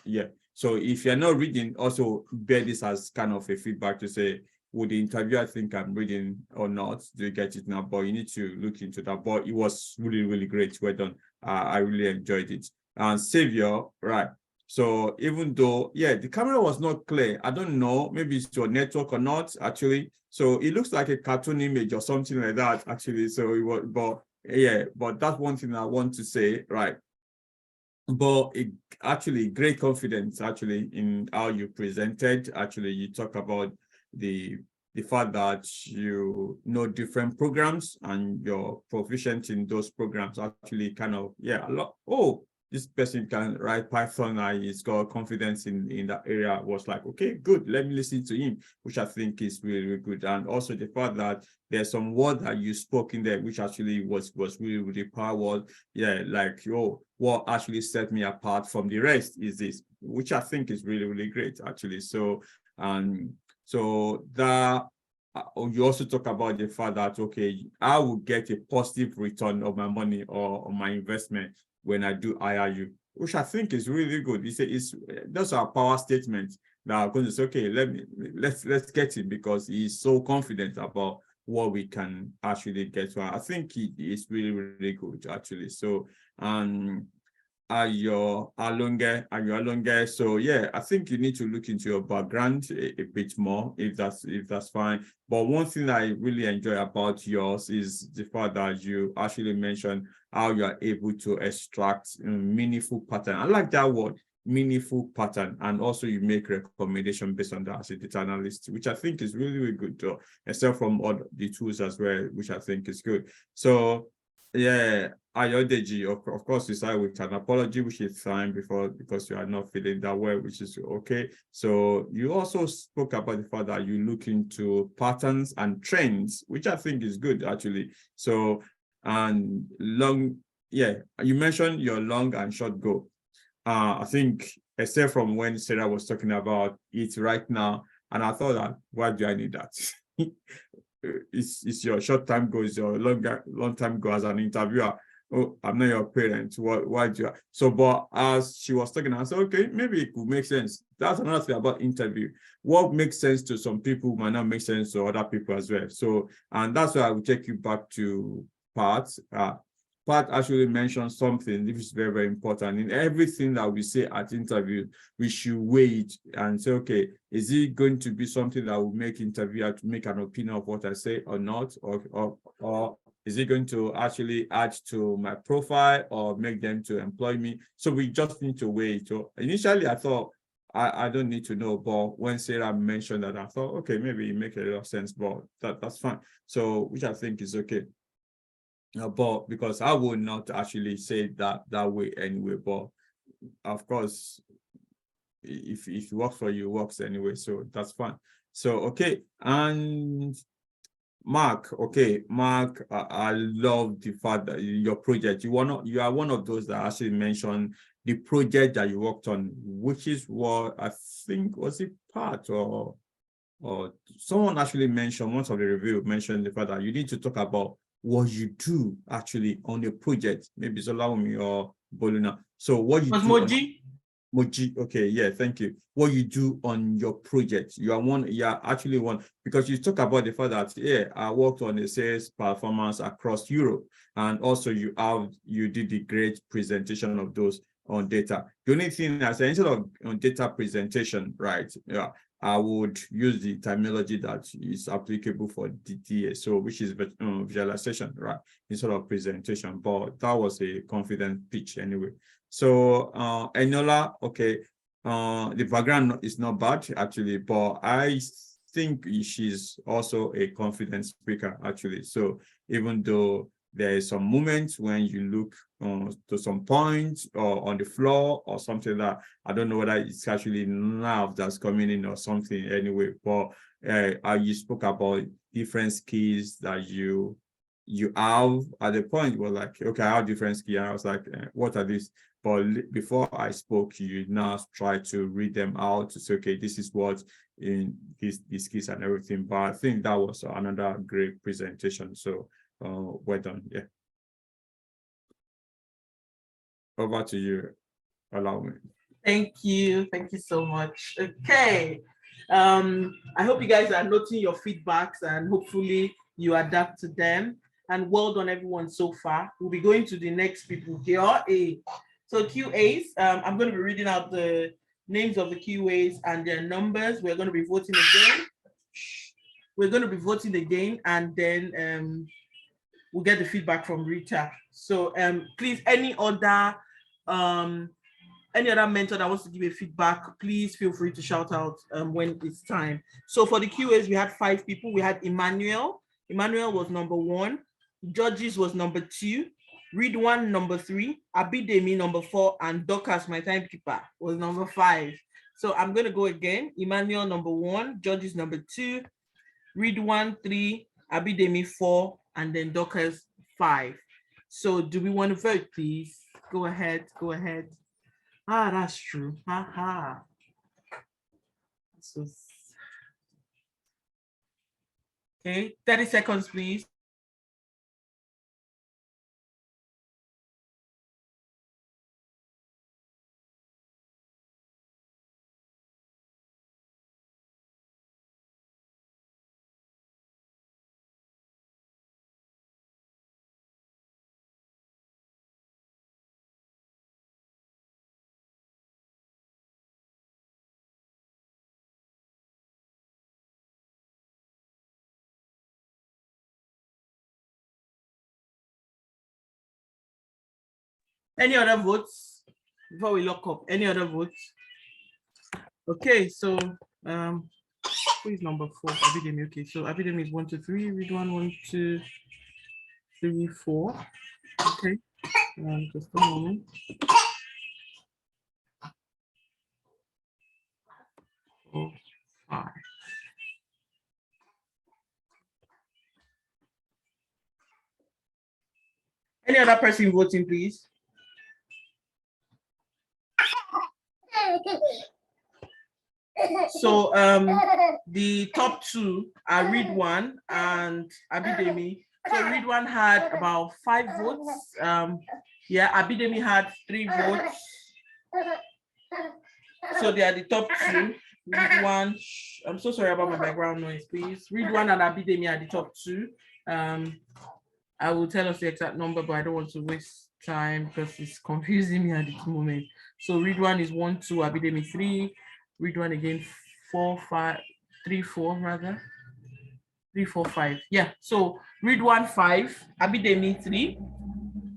yeah. So if you're not reading, also bear this as kind of a feedback to say, would the interviewer think I'm reading or not? Do you get it now? But you need to look into that. But it was really, really great. Well done. I really enjoyed it. And Savior, right. So even though, the camera was not clear, I don't know, maybe it's your network or not, actually. So it looks like a cartoon image or something like that, actually. So it was, but that's one thing I want to say, right? But actually great confidence actually in how you presented. Actually, you talk about the fact that you know different programs and you're proficient in those programs. Actually kind of, a lot. Oh, this person can write Python and he's got confidence in that area. Was like, okay, good, let me listen to him, which I think is really, really good. And also the fact that there's some word that you spoke in there, which actually was really, really powerful. Like, what actually set me apart from the rest is this, which I think is really, really great, actually. So, So that you also talk about the fact that, okay, I will get a positive return of my money or on my investment when I do hire you, which I think is really good. That's our power statement that I'm going to say, okay, let's get him, because he's so confident about what we can actually get. So I think he is really, really good, actually. So Ayo Alonge. So yeah, I think you need to look into your background a bit more, if that's fine. But one thing I really enjoy about yours is the fact that you actually mentioned how you are able to extract meaningful pattern. I like that word, meaningful pattern, and also you make recommendation based on that as a data analyst, which I think is really, really good, except from all the tools as well, which I think is good. So yeah, Ayodeji, of course, you start with an apology, which is fine because you are not feeling that well, which is okay. So you also spoke about the fact that you look into patterns and trends, which I think is good, actually. So, and you mentioned your long and short goal. I think, except from when Sarah was talking about it right now, and I thought that, why do I need that? It's your short-term goal, it's your long-term goal as an interviewer. Oh, I'm not your parent. Why do you? So, but as she was talking, I said, okay, maybe it could make sense. That's another thing about interview. What makes sense to some people might not make sense to other people as well. So, and that's why I will take you back to Pat. Pat actually mentioned something which is very, very important. In everything that we say at interview, we should weigh it and say, okay, is it going to be something that will make interviewer to make an opinion of what I say or not? Or is it going to actually add to my profile or make them to employ me? So we just need to weigh it. So initially, I thought, I don't need to know, but when Sarah mentioned that, I thought, okay, maybe it makes a lot of sense, but that's fine. So, which I think is okay. But because I would not actually say that way anyway, but of course, if it works for you, it works anyway, so that's fine. So, okay, and Mark, I love the fact that your project, you are one of those that actually mentioned the project that you worked on, which is what I think, was it Pat or someone actually mentioned, once of the review mentioned the fact that you need to talk about what you do actually on a project, maybe Zolawumi or Boluna. So what you do. Moji, okay, yeah, thank you. What you do on your project, you are actually one, because you talk about the fact that, yeah, I worked on a sales performance across Europe, and also you did the great presentation of those on data. The only thing I say, instead of on data presentation, right, yeah, I would use the terminology that is applicable for DTA, so which is visualization, right, instead of presentation. But that was a confident pitch anyway. So Enola, okay, the background is not bad actually, but I think she's also a confident speaker actually. So even though there is some moments when you look to some points or on the floor or something that I don't know whether it's actually nerve that's coming in or something anyway, but you spoke about different skills that you have. At the point were like, okay, I have different skills, and I was like, what are these? But before I spoke, you now try to read them out to say, okay, this is what in these skills and everything. But I think that was another great presentation. So well done. Yeah. Over to you. Allow me. Thank you so much. Okay, I hope you guys are noting your feedbacks and hopefully you adapt to them. And well done everyone so far. We'll be going to the next people here. So QAs, I'm going to be reading out the names of the QAs and their numbers. We're going to be voting again. And then we'll get the feedback from Rita. So please, any other mentor that wants to give a feedback, please feel free to shout out when it's time. So for the QAs, we had 5 people. We had Emmanuel. Emmanuel was number 1. Georges was number 2. Ridwan number 3, Abidemi number 4, and Dorcas, my timekeeper, was number 5. So I'm going to go again. Emmanuel number 1, Georges number 2, Ridwan 3, Abidemi 4, and then Dorcas 5. So do we want to vote, please? Go ahead. That's true. So Okay, 30 seconds, please. Any other votes before we lock up? Any other votes? Okay, so who is number 4? Abidemi. Okay, so Abidemi is 1, 2, 3. Read 1, 2, 3, 4. Okay, just a moment. 4, 5. Any other person voting, please? So the top 2 are Read One and Abidemi. So Read One had about 5 votes. Yeah, Abidemi had 3 votes. So they are the top 2. Read One. I'm so sorry about my background noise, please. Read One and Abidemi are the top 2. I will tell us the exact number, but I don't want to waste time because it's confusing me at this moment. So Read One is 1, 2, Abidemi 3. Read One again 4, 5, 3, 4 rather. 3, 4, 5. Yeah. So Read One 5, Abidemi 3.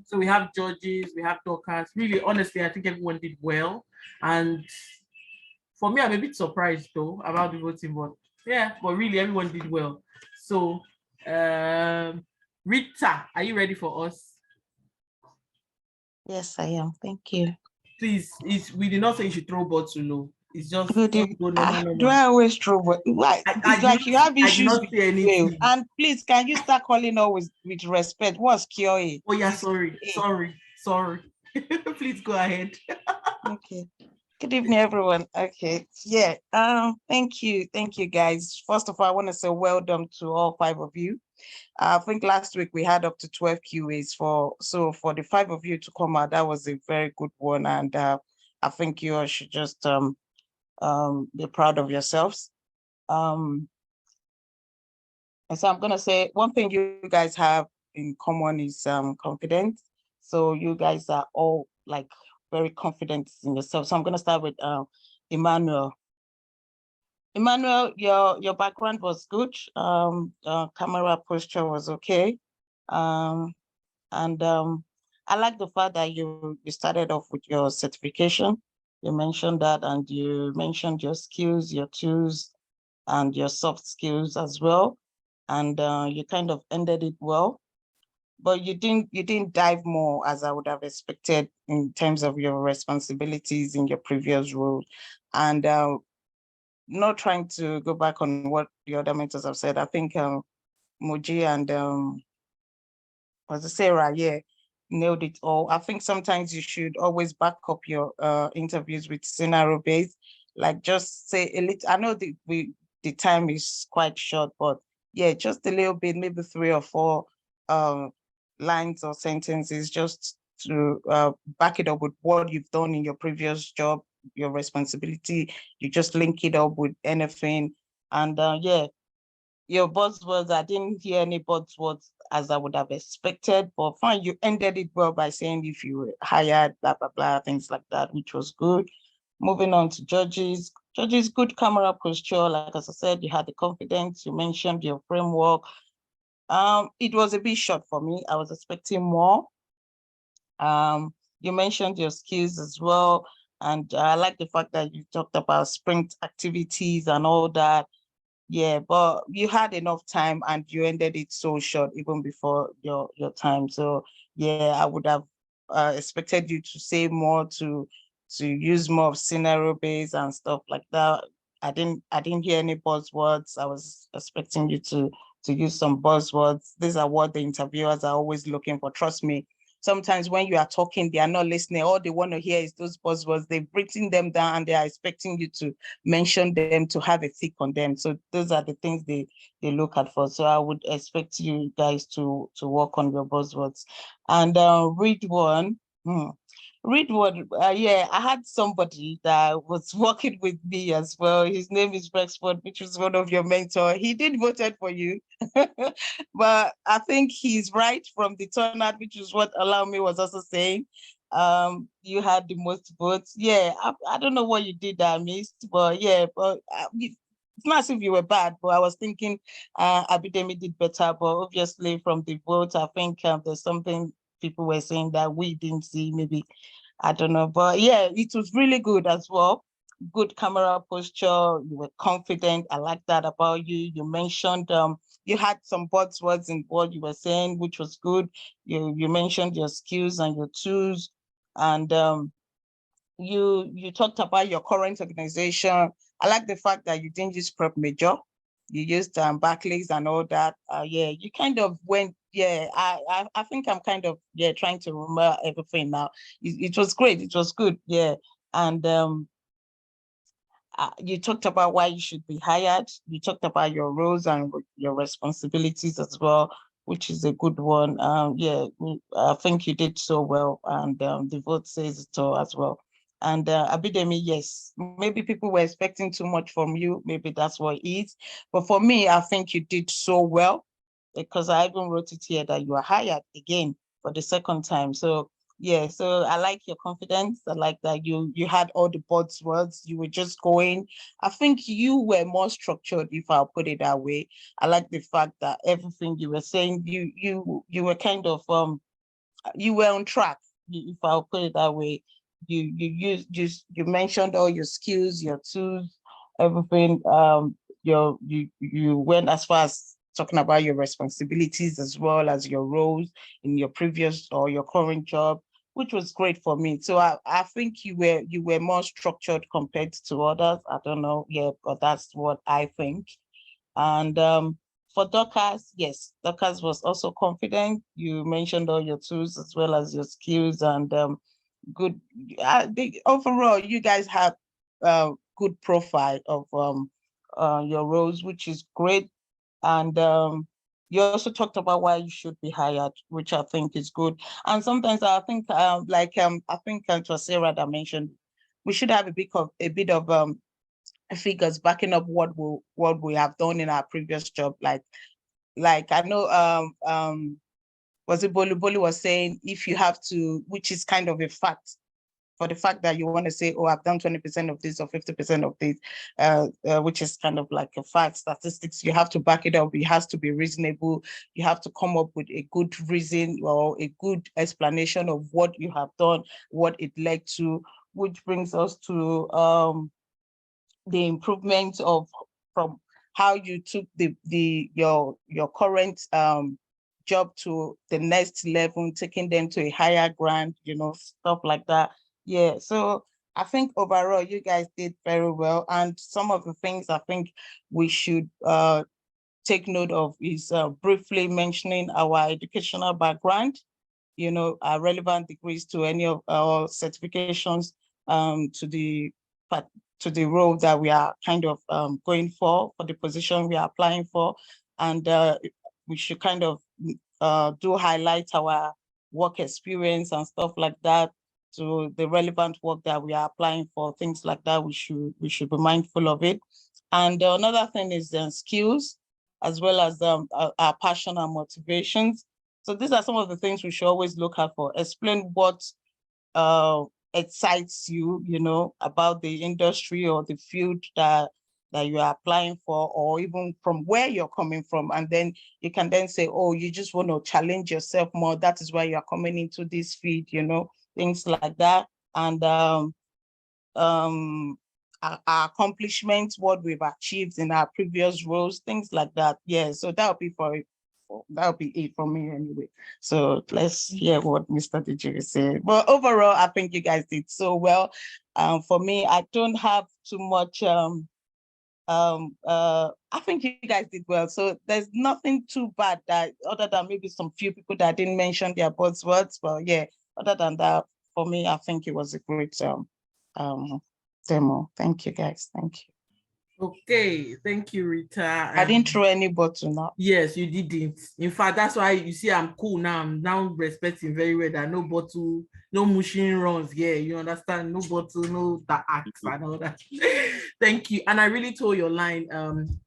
So we have judges, we have talkers. Really, honestly, I think everyone did well. And for me, I'm a bit surprised though about the voting, but yeah, but really everyone did well. So Rita, are you ready for us? Yes, I am. Thank you. Please, we did not say you should throw bottle low. It's just Good go evening. normal. Do I always throw? Why? It's like you have I did issues not with say anything. Will. And please, can you start calling always with respect? What's QA? Oh yeah, It's sorry. Please go ahead. okay. Good evening, everyone. Okay. Yeah. Thank you. Thank you, guys. First of all, I want to say well done to all 5 of you. I think last week we had up to 12 QAs for the 5 of you to come out. That was a very good one. And I think you all should just be proud of yourselves. And so I'm gonna say one thing you guys have in common is confidence. So you guys are all like very confident in yourself. So I'm gonna start with Emmanuel. Emmanuel, your background was good. Camera posture was okay. And I like the fact that you started off with your certification. You mentioned that, and you mentioned your skills, your tools, and your soft skills as well. And you kind of ended it well, but you didn't dive more as I would have expected in terms of your responsibilities in your previous role. And not trying to go back on what the other mentors have said, I think Moji and was it Sarah, yeah, nailed it all. I think sometimes you should always back up your interviews with scenario based, like just say a little. I know the time is quite short, but yeah, just a little bit, maybe 3 or 4 lines or sentences, just to back it up with what you've done in your previous job, your responsibility. You just link it up with anything, and yeah. Your buzzwords, I didn't hear any buzzwords as I would have expected, but fine, you ended it well by saying if you were hired, blah, blah, blah, things like that, which was good. Moving on to judges. Judges, good camera posture. Like as I said, you had the confidence, you mentioned your framework. It was a bit short for me. I was expecting more. You mentioned your skills as well. And I like the fact that you talked about sprint activities and all that. Yeah, but you had enough time and you ended it so short even before your time. So yeah, I would have expected you to say more, to use more of scenario based and stuff like that. I didn't hear any buzzwords. I was expecting you to use some buzzwords. These are what the interviewers are always looking for. Trust me, sometimes when you are talking, they are not listening. All they want to hear is those buzzwords. They've written them down and they are expecting you to mention them, to have a tick on them. So those are the things they look at for. So I would expect you guys to work on your buzzwords. And read one. Read one. Yeah, I had somebody that was working with me as well. His name is Rexford, which was one of your mentors. He did voted for you, but I think he's right from the turnout, which is what Allow-Me was also saying. You had the most votes. Yeah, I don't know what you did that I missed, but yeah, but it's not as if you were bad, but I was thinking Abidemi did better, but obviously from the vote, I think there's something people were saying that we didn't see, maybe, I don't know, but yeah, it was really good as well. Good camera posture, you were confident. I like that about you. You mentioned you had some buzzwords in what you were saying, which was good. You mentioned your skills and your tools, and you talked about your current organization. I like the fact that you didn't use prep major. You used Barclays and all that. Yeah, you kind of went, yeah, I think I'm kind of, yeah, trying to remember everything now. It was great. It was good. Yeah. And you talked about why you should be hired. You talked about your roles and your responsibilities as well, which is a good one. Yeah, I think you did so well, and the vote says it all as well. And Abidemi, yes, maybe people were expecting too much from you. Maybe that's what it is. But for me, I think you did so well, because I even wrote it here that you are hired again for the second time. So yeah, so I like your confidence. I like that you had all the buzzwords. You were just going. I think you were more structured, if I'll put it that way. I like the fact that everything you were saying, you were kind of you were on track, if I'll put it that way. You mentioned all your skills, your tools, everything. You went as far as talking about your responsibilities as well as your roles in your previous or your current job, which was great for me. So I think you were more structured compared to others. I don't know, yeah, but that's what I think. And for Dorcas, yes, Dorcas was also confident. You mentioned all your tools as well as your skills, and good. Overall, you guys have good profile of your roles, which is great. And you also talked about why you should be hired, which I think is good. And sometimes I think I think it was Sarah that mentioned we should have a bit of figures backing up what we have done in our previous job. Like I know was it Bolu was saying, if you have to, which is kind of a fact, for the fact that you want to say, oh, I've done 20% of this or 50% of this, which is kind of like a fact, statistics, you have to back it up. It has to be reasonable. You have to come up with a good reason or a good explanation of what you have done, what it led to, which brings us to the improvement of from how you took your current job to the next level, taking them to a higher ground, stuff like that. Yeah, so I think overall you guys did very well. And some of the things I think we should take note of is briefly mentioning our educational background, our relevant degrees to any of our certifications to the role that we are kind of going for the position we are applying for. And we should kind of do highlight our work experience and stuff like that to the relevant work that we are applying for, things like that. We should be mindful of it. And another thing is skills, as well as our passion and motivations. So these are some of the things we should always look out for. Explain what excites you, about the industry or the field that you are applying for, or even from where you're coming from. And then you can then say, oh, you just want to challenge yourself more. That is why you're coming into this field, things like that. And our accomplishments, what we've achieved in our previous roles, things like that. Yeah, so that'll be it for me anyway. So let's hear what Mr. Dejiri said. But overall, I think you guys did so well. For me, I don't have too much I think you guys did well. So there's nothing too bad that other than maybe some few people that didn't mention their buzzwords. But yeah, other than that, for me, I think it was a great demo. Thank you guys. Thank you. Okay, thank you, Rita. I didn't throw any bottle now. Yes, you didn't. In fact, that's why you see I'm cool now. I'm now respecting very well that no bottle, no machine runs. Yeah, you understand? No bottle, no the axe and all that. Thank you. And I really told your line,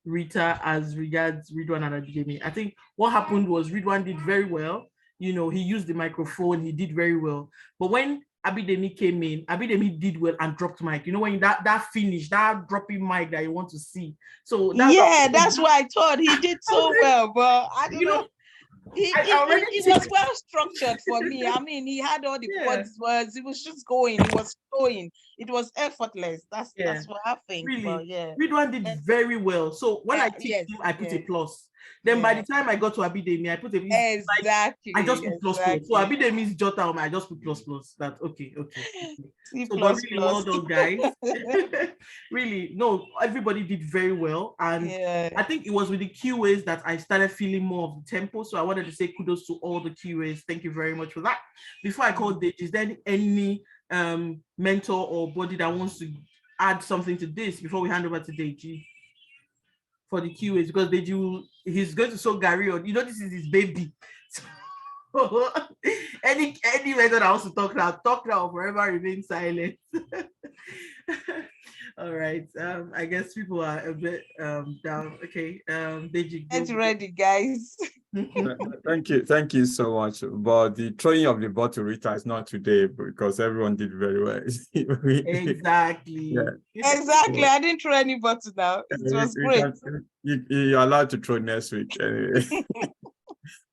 Rita, as regards Ridwan and Abidemi. I think what happened was Ridwan did very well. You know, he used the microphone, he did very well. But when Abidemi came in, Abidemi did well and dropped mic. You know, when that finish, that dropping mic that you want to see. So that's why I thought he did so well, but I don't know. It was well structured for me. I mean, he had all the words. It was just going. It was flowing. It was effortless. That's what I think. Really, but yeah, Ridwan did very well. So when I ticked him, I put a plus. Then by the time I got to Abidemi, I put a exactly. I just put plus. So Abidemi's jota, I just put plus. That okay. C++. So but really well done, guys. Really, no, everybody did very well, and I think it was with the QAs that I started feeling more of the tempo. So I wanted to say kudos to all the QAs. Thank you very much for that. Before I call Deji, is there any mentor or body that wants to add something to this before we hand over to Deji for the QAs? Because Deji, he's going to show Gary on. You know, this is his baby. So any method that wants to talk now, forever remain silent. All right. I guess people are a bit down. Okay. Deji, get ready, guys. Thank you so much. But the throwing of the bottle, Rita, is not today because everyone did very well. Exactly. Exactly. I didn't throw any bottle now. It was great. You're allowed to throw next week anyway.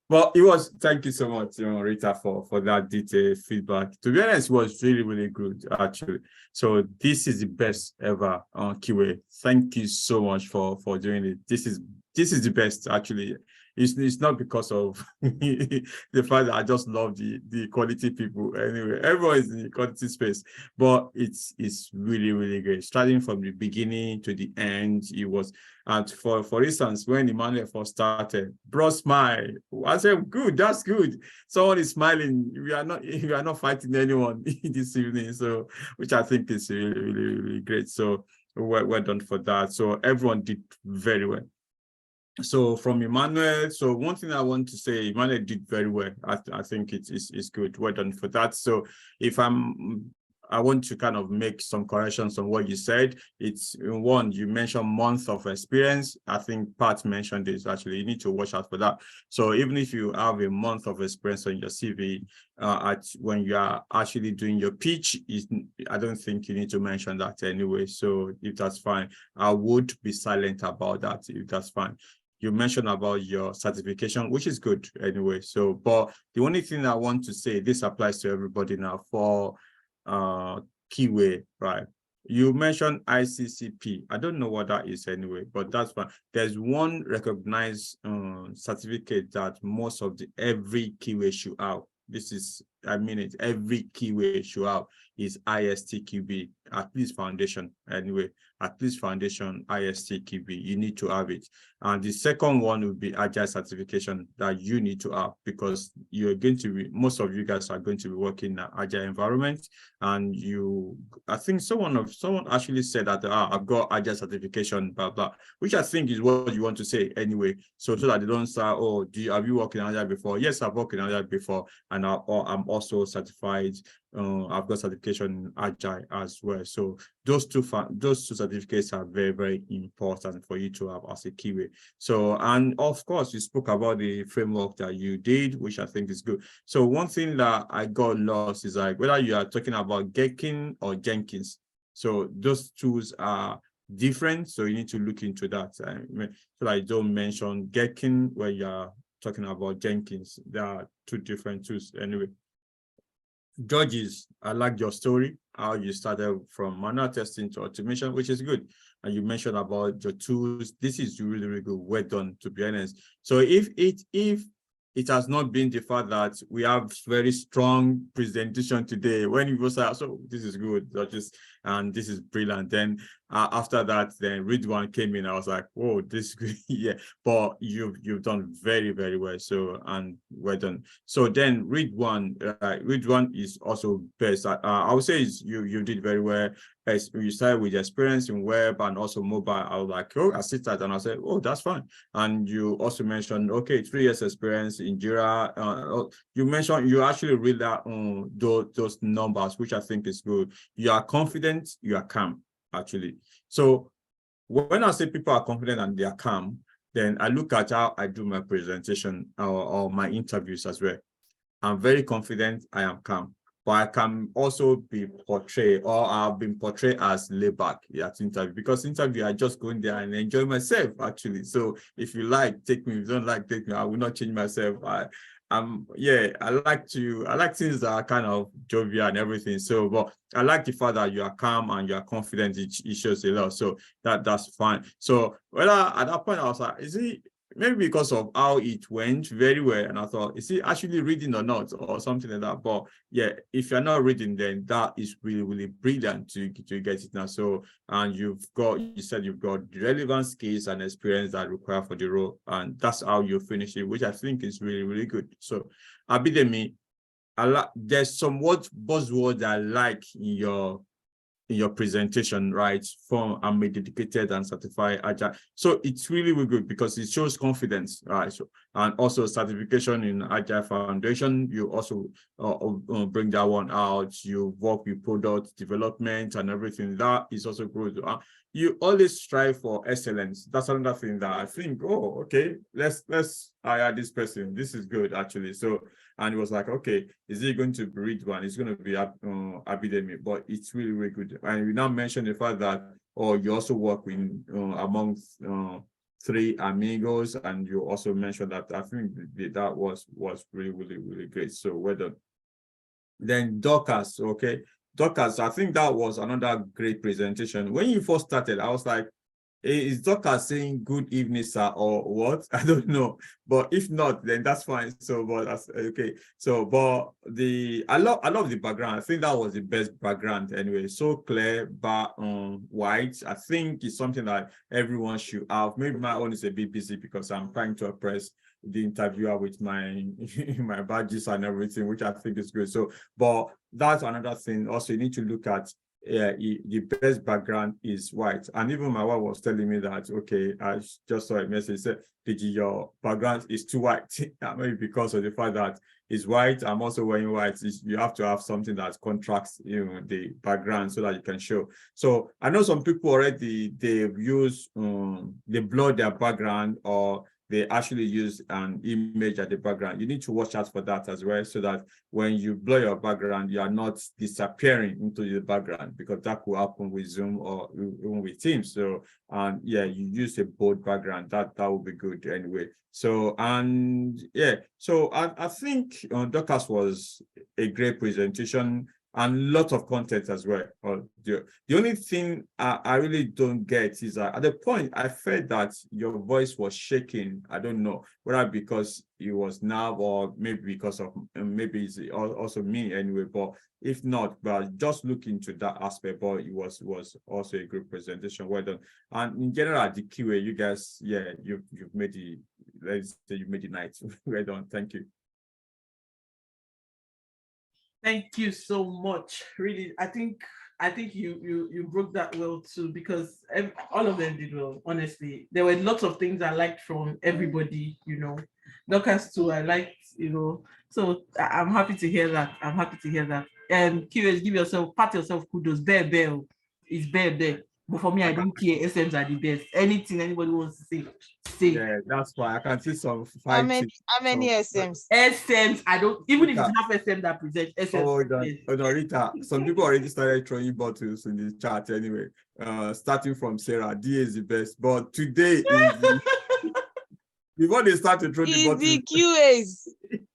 Well, thank you so much, Rita, for that detailed feedback. To be honest, it was really, really good, actually. So this is the best ever on QA. Thank you so much for doing it. This is the best, actually. It's not because of the fact that I just love the quality people. Anyway, everyone is in the quality space, but it's really, really great. Starting from the beginning to the end, it was. And for instance, when Emmanuel first started, bro, smile. I said, good, that's good. Someone is smiling. We are not fighting anyone this evening. So, which I think is really, really, really great. So well done for that. So everyone did very well. So from Emmanuel, so one thing I want to say, Emmanuel did very well. I think it's good. Well done for that. So I want to kind of make some corrections on what you said. It's one, you mentioned month of experience. I think Pat mentioned this actually. You need to watch out for that. So even if you have a month of experience on your CV, when you are actually doing your pitch, I don't think you need to mention that anyway. So if that's fine, I would be silent about that if that's fine. You mentioned about your certification, which is good anyway. So, but the only thing I want to say, this applies to everybody now for Keyway, right? You mentioned ICCP. I don't know what that is anyway, but that's fine. There's one recognized certificate that most of every Keyway should have. This is, I mean it, every Keyway should have is ISTQB, at least foundation anyway, at least foundation ISTQB, you need to have it. And the second one would be Agile certification that you need to have because you're going to be, most of you guys are going to be working in an Agile environment. And I think someone actually said that I've got Agile certification, blah, blah, which I think is what you want to say anyway. So that they don't say, oh, have you worked in Agile before? Yes, I've worked in Agile before. And I'm also certified. I've got certification in Agile as well. So those two certificates are very, very important for you to have as a Keyway. So, and of course, you spoke about the framework that you did, which I think is good. So one thing that I got lost is like whether you are talking about Gherkin or Jenkins. So those tools are different. So you need to look into that. So I don't mention Gherkin when you are talking about Jenkins. There are two different tools anyway. Georges, I like your story, how you started from manual testing to automation, which is good. And you mentioned about your tools. This is really, really good. Well done, to be honest. So if it has not been the fact that we have very strong presentation today, when you go say, so this is good, and this is brilliant. Then after that, then Ridwan came in. I was like, whoa, this is good. Yeah, but you've done very, very well. So, and well done. So then Ridwan is also best. I would say you did very well. As you started with experience in web and also mobile. I was like, oh, I sit that, and I said, oh, that's fine. And you also mentioned, okay, 3 years experience in Jira. You mentioned you actually read that those numbers, which I think is good. You are confident, you are calm, actually. So when I say people are confident and they are calm, then I look at how I do my presentation or my interviews as well. I'm very confident, I am calm. But I can also be portrayed, or I've been portrayed as laid back at interview, because interview I just go in there and enjoy myself, actually. So if you like, take me. If you don't like, take me. I will not change myself. I like things that are kind of jovial and everything. So, but I like the fact that you are calm and you are confident. It shows a lot. So that's fine. So at that point I was like, is it maybe because of how it went very well, and I thought, is he actually reading or not, or something like that? But yeah, if you're not reading, then that is really, really brilliant to get it now. So, and you said you've got relevant skills and experience that require for the role, and that's how you finish it, which I think is really, really good. So Abidemi, there's some buzzwords I like in your presentation, right? I'm a dedicated and certified agile. So it's really, really good because it shows confidence, right? So, and also certification in Agile Foundation, you also bring that one out. You work with product development and everything. That is also good. You always strive for excellence. That's another thing that I think, oh, okay, let's hire this person. This is good, actually. So, and it was like, okay, is it going to be Ridwan? It's going to be Abidemi, but it's really, really good. And we now mentioned the fact that, you also work with amongst 3 amigos, and you also mentioned that. I think that was really, really, really great. So well done. Then Dorcas, okay. Dorcas, I think that was another great presentation. When you first started, I was like, is Dorcas saying good evening, sir, or what? I don't know. But if not, then that's fine. So, but that's okay. So, but I love the background. I think that was the best background anyway. So clear, but white. I think it's something that everyone should have. Maybe my own is a bit busy because I'm trying to oppress the interviewer with my my badges and everything, which I think is good. So, but that's another thing. Also, you need to look at the best background is white. And even my wife was telling me that, okay, I just saw a message said, PG, your background is too white. Maybe because of the fact that it's white. I'm also wearing white. You have to have something that contracts, the background so that you can show. So I know some people already, they've used, they blur their background, or they actually use an image at the background. You need to watch out for that as well, so that when you blur your background, you are not disappearing into the background, because that could happen with Zoom or even with Teams. So, yeah, you use a bold background. That would be good anyway. So, and yeah, so I think Dorcas was a great presentation, and lots of content as well. The only thing I really don't get is that at the point I felt that your voice was shaking. I don't know whether because it was now, or maybe because of maybe it's also me anyway. But if not, but just look into that aspect. But it was also a good presentation. Well done. And in general, the QA, you guys, yeah, you've made the, let's say you made the night. Well done. Thank you. Thank you so much. Really, I think you broke that well too, because all of them did well. Honestly, there were lots of things I liked from everybody. Dorcas too, I liked. So I'm happy to hear that. I'm happy to hear that. And QS, pat yourself kudos. Bear is bear. But for me, I don't care. SMs are the best. Anything anybody wants to say. Yeah, that's why I can see some How fighting. many SMs? SMs, I don't, even if it's half SM that presents SMs. Oh, no, Rita, some people already started throwing bottles in the chat anyway. Starting from Sarah, D is the best. But today is before they start to throw the bottles. The QAs.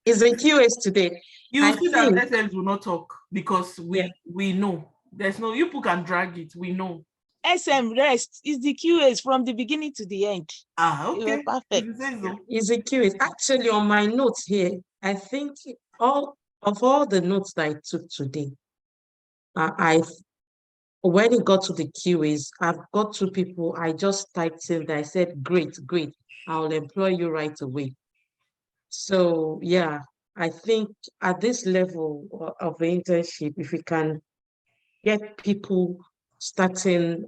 It's the QS today. You I see that think- SMs will not talk because we know. There's no, you people can drag it, we know. SM rest is the QAs from the beginning to the end. Okay. You were perfect. If you say so. It's a QS. Actually, on my notes here, I think all the notes that I took today, when it got to the QAs, I've got 2 people, I just typed in that I said, great, I'll employ you right away. So yeah, I think at this level of the internship, if we can get people starting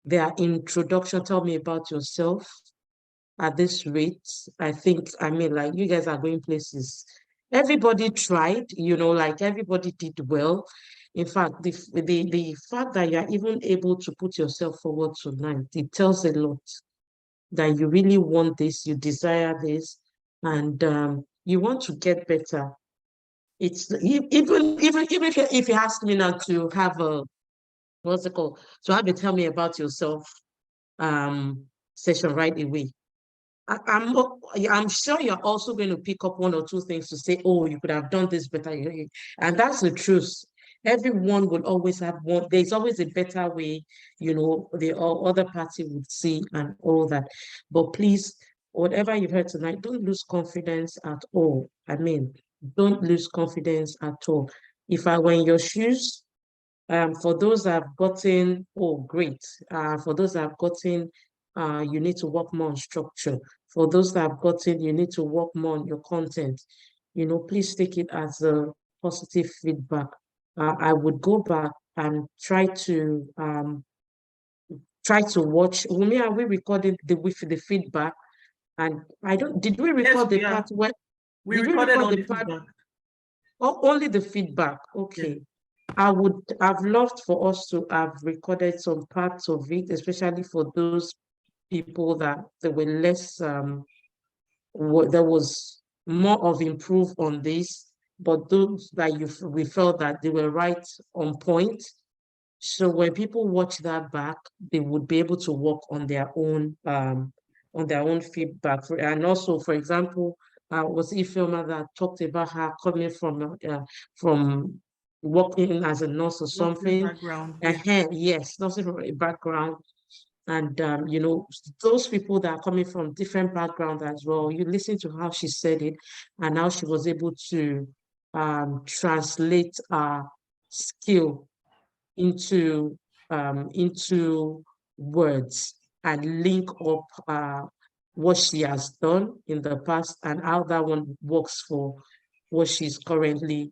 their introduction, tell me about yourself at this rate, I think, I mean, like, you guys are going places. Everybody tried, like everybody did well. In fact, the fact that you're even able to put yourself forward tonight, it tells a lot that you really want this, you desire this, and you want to get better. It's even if you ask me now to have a, what's it called, to have a tell me about yourself session right away, I'm sure you're also going to pick up 1 or 2 things to say, oh, you could have done this better. And that's the truth. Everyone will always have one. There's always a better way, the other party would see and all that. But please, whatever you've heard tonight, don't lose confidence at all. I mean, don't lose confidence at all. If I were in your shoes, for those that have gotten, oh, great. For those that have gotten, you need to work more on structure. For those that have gotten, you need to work more on your content. Please take it as a positive feedback. I would go back and try to watch. Wumi, are we recording with the feedback? And did we record the part where we did recorded record on the the part? feedback. Oh, only the feedback. Okay. I would have loved for us to have recorded some parts of it, especially for those people that there were less, there was more of improve on this, but those that we felt that they were right on point. So when people watch that back, they would be able to work on their own feedback. And also, for example, was Ifeoma that talked about her coming from working as a nurse or something. Background. Yes, nursing from a background. And those people that are coming from different backgrounds as well, you listen to how she said it and how she was able to translate skill into words and link up what she has done in the past and how that one works for what she's currently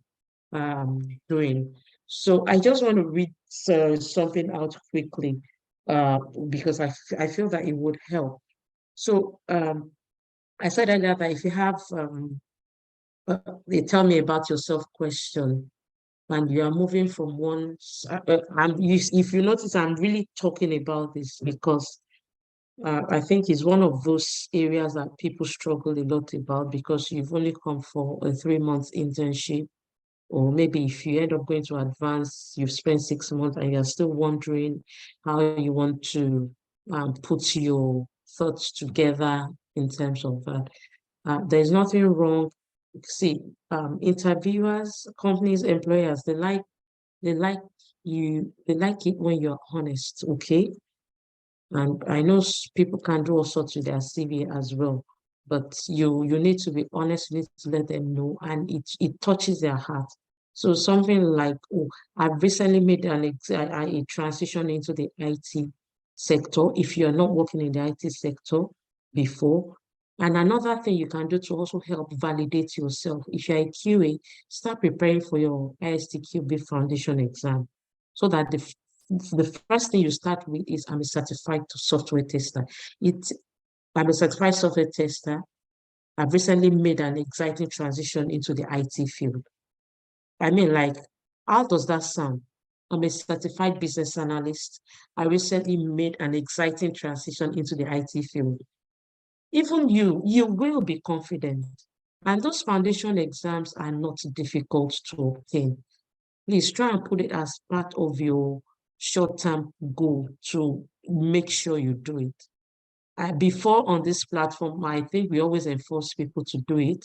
doing. So I just want to read something out quickly because I feel that it would help. So I said earlier that if you have they tell me about yourself question, and you are moving from one, if you notice, I'm really talking about this because I think it's one of those areas that people struggle a lot about because you've only come for a 3-month internship, or maybe if you end up going to advance, you've spent 6 months and you're still wondering how you want to put your thoughts together in terms of that. There's nothing wrong. See, interviewers, companies, employers, they like it when you're honest, okay? And I know people can do all sorts with their CV as well, but you need to be honest, you need to let them know, and it touches their heart. So something like, oh, I've recently made a transition into the IT sector. If you're not working in the IT sector before, and another thing you can do to also help validate yourself, if you're a QA, start preparing for your ISTQB foundation exam, so that the first thing you start with is, I'm a certified software tester. I'm a certified software tester. I've recently made an exciting transition into the IT field. I mean, like, how does that sound? I'm a certified business analyst. I recently made an exciting transition into the IT field. Even you will be confident. And those foundation exams are not difficult to obtain. Please try and put it as part of your short-term goal to make sure you do it. Before on this platform, I think we always enforce people to do it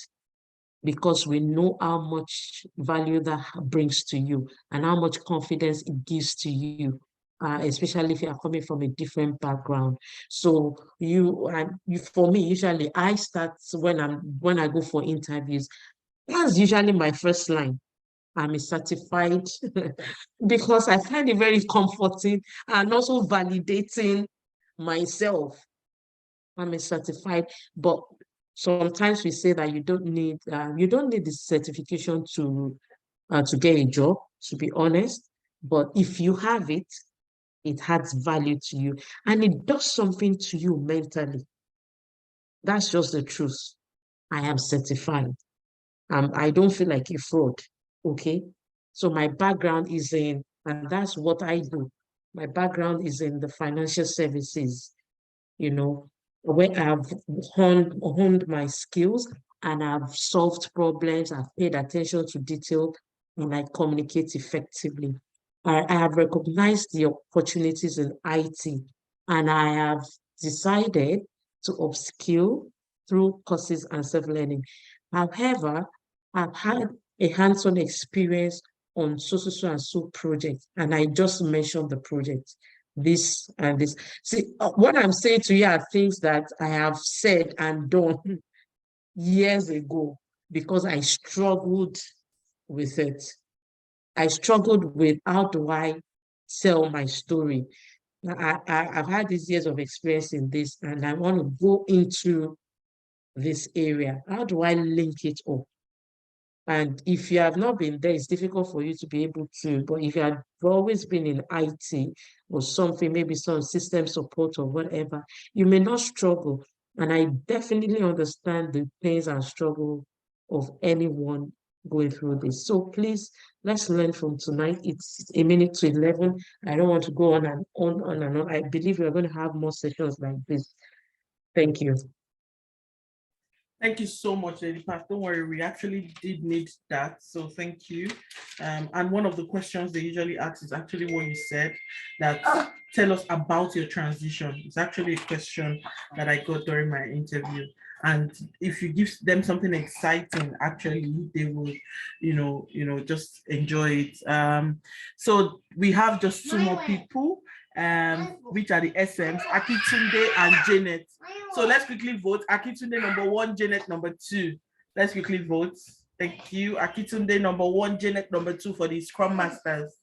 because we know how much value that brings to you and how much confidence it gives to you, especially if you are coming from a different background. So for me, usually I start when I go for interviews. That's usually my first line. I'm a certified because I find it very comforting and also validating myself. I'm a certified, but sometimes we say that you don't need the certification to get a job, to be honest. But if you have it, it adds value to you and it does something to you mentally. That's just the truth. I am certified. I don't feel like a fraud. Okay. So my background is in, and that's what I do. My background is in the financial services, where I've honed my skills and I've solved problems, I've paid attention to detail, and I communicate effectively. I have recognized the opportunities in IT and I have decided to upskill through courses and self-learning. However, I've had a hands-on experience on so and so project, and I just mentioned the project, this and this. See, what I'm saying to you are things that I have said and done years ago because I struggled with it. I struggled with how do I tell my story. I've had these years of experience in this, and I want to go into this area. How do I link it up? And if you have not been there, it's difficult for you to be able to. But if you have always been in IT or something, maybe some system support or whatever, you may not struggle. And I definitely understand the pains and struggle of anyone going through this. So please, let's learn from tonight. It's a minute to 11. I don't want to go on and on and on. I believe we're going to have more sessions like this. Thank you. Thank you so much, Lady Pat. Don't worry, we actually did need that. So thank you. And one of the questions they usually ask is actually what you said, that tell us about your transition. It's actually a question that I got during my interview. And if you give them something exciting, actually, they will, just enjoy it. So we have just two more people, which are the SMs, Akitunde and Janet. So let's quickly vote. Akitunde number 1, Janet number 2. Let's quickly vote. Thank you. Akitunde number 1, Janet number 2 for the Scrum Masters.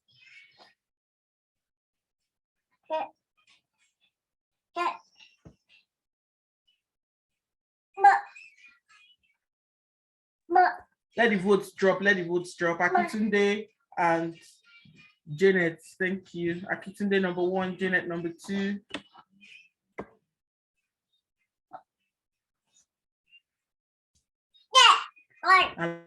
Let the votes drop. Let the votes drop. Akitunde and Janet. Thank you. Akitunde number 1, Janet number 2. And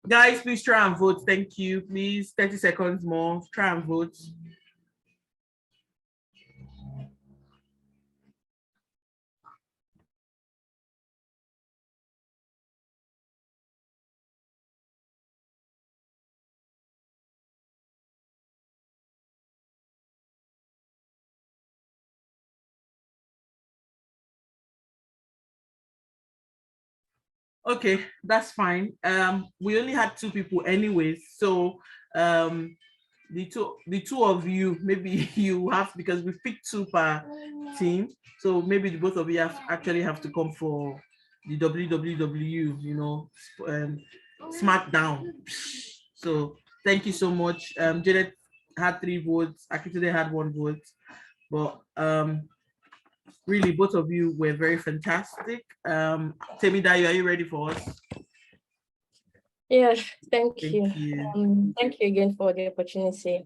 guys, please try and vote. Thank you. Please, 30 seconds more. Try and vote. Okay, that's fine. We only had 2 people anyways, so the two of you, maybe you have, because we picked 2 per team, so maybe the both of you actually have to come for the WWW, SmackDown. So thank you so much. Janet had 3 votes, Akitunde had 1 vote, but really, both of you were very fantastic. Temidayo, are you ready for us? Yes, thank you. you. Thank you again for the opportunity.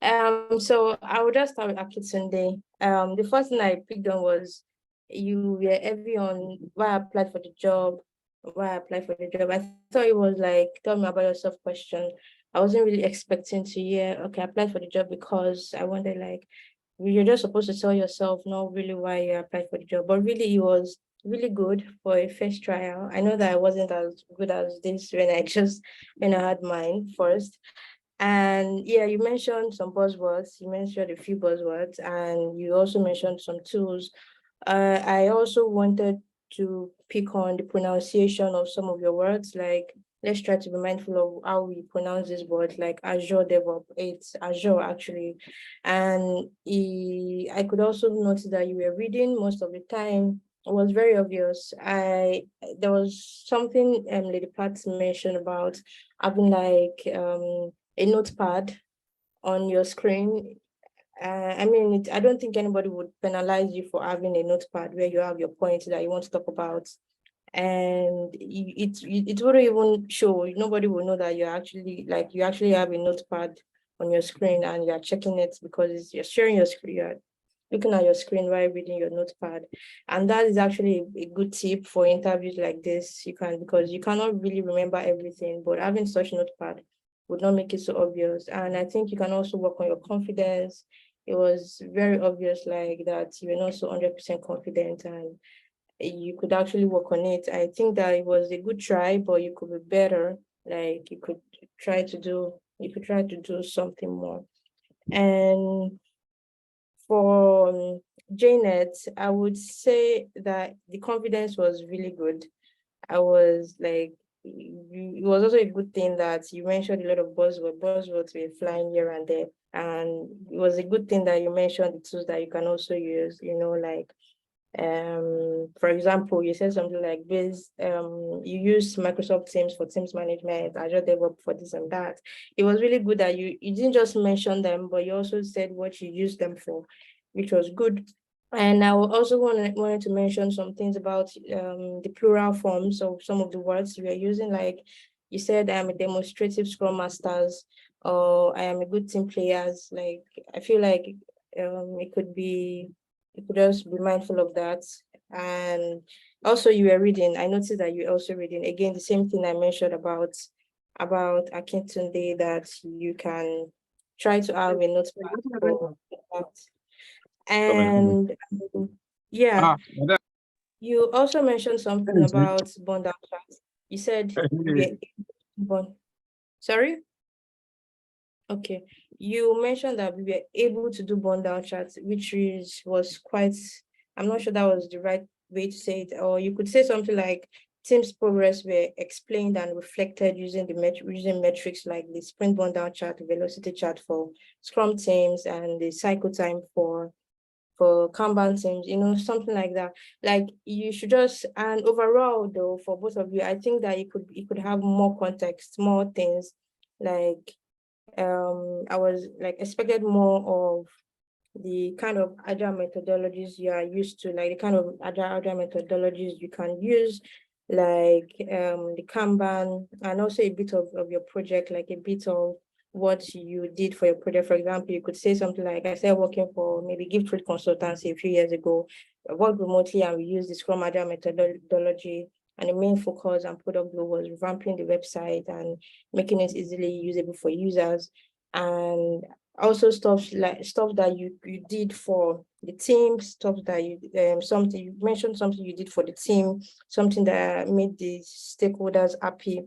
So I will just start with Akitunde. The first thing I picked on was you were heavy on why I applied for the job, I thought it was like, tell me about yourself question. I wasn't really expecting to hear, okay, I applied for the job because I wanted, like, you're just supposed to tell yourself not really why you applied for the job, but really it was really good for a first trial. I know that I wasn't as good as this when I had mine first. And yeah, you mentioned some buzzwords, you mentioned a few buzzwords, and you also mentioned some tools. I also wanted to pick on the pronunciation of some of your words. Like, let's try to be mindful of how we pronounce this word, like Azure DevOps. It's Azure actually. And I could also notice that you were reading most of the time. It was very obvious. There was something Lady Pat mentioned about having like a notepad on your screen. I mean, I don't think anybody would penalize you for having a notepad where you have your points that you want to talk about, and it wouldn't even show. Nobody will know that you actually have a notepad on your screen and you're checking it, because you're sharing your screen. You're looking at your screen while reading your notepad, and that is actually a good tip for interviews like this. Because you cannot really remember everything, but having such notepad would not make it so obvious. And I think you can also work on your confidence. It was very obvious, like, that you were not so 100% confident, and you could actually work on it. I think that it was a good try, but you could be better. Like, you could try to do something more. And for Janet, I would say that the confidence was really good. I was like, it was also a good thing that you mentioned a lot of buzzwords were flying here and there. And it was a good thing that you mentioned the tools that you can also use, like, for example, you said something like this, you use Microsoft Teams for Teams management, Azure DevOps for this and that. It was really good that you didn't just mention them, but you also said what you use them for, which was good. And I also wanted to mention some things about the plural forms of some of the words you are using. Like, you said, I am a demonstrative Scrum Masters, or I am a good team players. Like, I feel like it could just be mindful of that. And also, you were reading. I noticed that you're also reading. Again, the same thing I mentioned about Akintunde, that you can try to have a notepad for that. And yeah, you also mentioned something about bond out chat. You said sorry? Okay. You mentioned that we were able to do bond down chats, which was quite, I'm not sure that was the right way to say it. Or you could say something like team's progress were explained and reflected using using metrics like the sprint bond down chart, velocity chart for Scrum teams, and the cycle time for Kanban teams, something like that. Like, you should just, and overall though, for both of you, I think that you could have more context, more things. Like, I was like expected more of the kind of agile methodologies you are used to, like the kind of agile methodologies you can use, like the Kanban, and also a bit of your project, like a bit of what you did for your project. For example, you could say something like, I started working for maybe Giftfruit Consultancy a few years ago. I worked remotely and we used the Scrum Agile methodology, and the main focus and product goal was revamping the website and making it easily usable for users. And also stuff that you did for the team, stuff that you mentioned something you did for the team, something that made the stakeholders happy,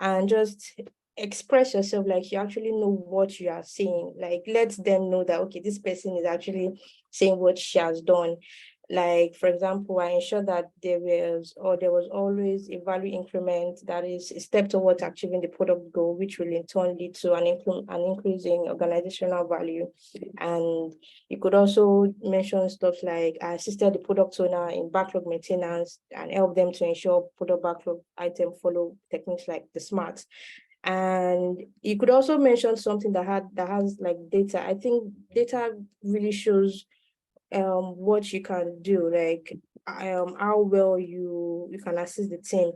and just express yourself like you actually know what you are saying. Like, let them know that, okay, this person is actually saying what she has done. Like, for example, I ensure that there was always a value increment that is a step towards achieving the product goal, which will in turn lead to an increase in organizational value. And you could also mention stuff like, I assisted the product owner in backlog maintenance and help them to ensure product backlog item follow techniques like the SMART. And you could also mention something that has like data. I think data really shows what you can do, like how well you can assist the team.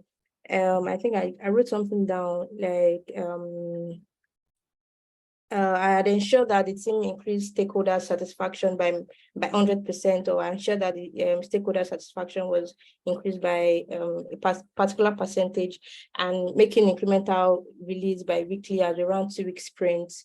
I think I wrote something down, like I had ensured that the team increased stakeholder satisfaction by 100%, or I ensured that the stakeholder satisfaction was increased by a particular percentage, and making incremental release by weekly at around 2-week sprints.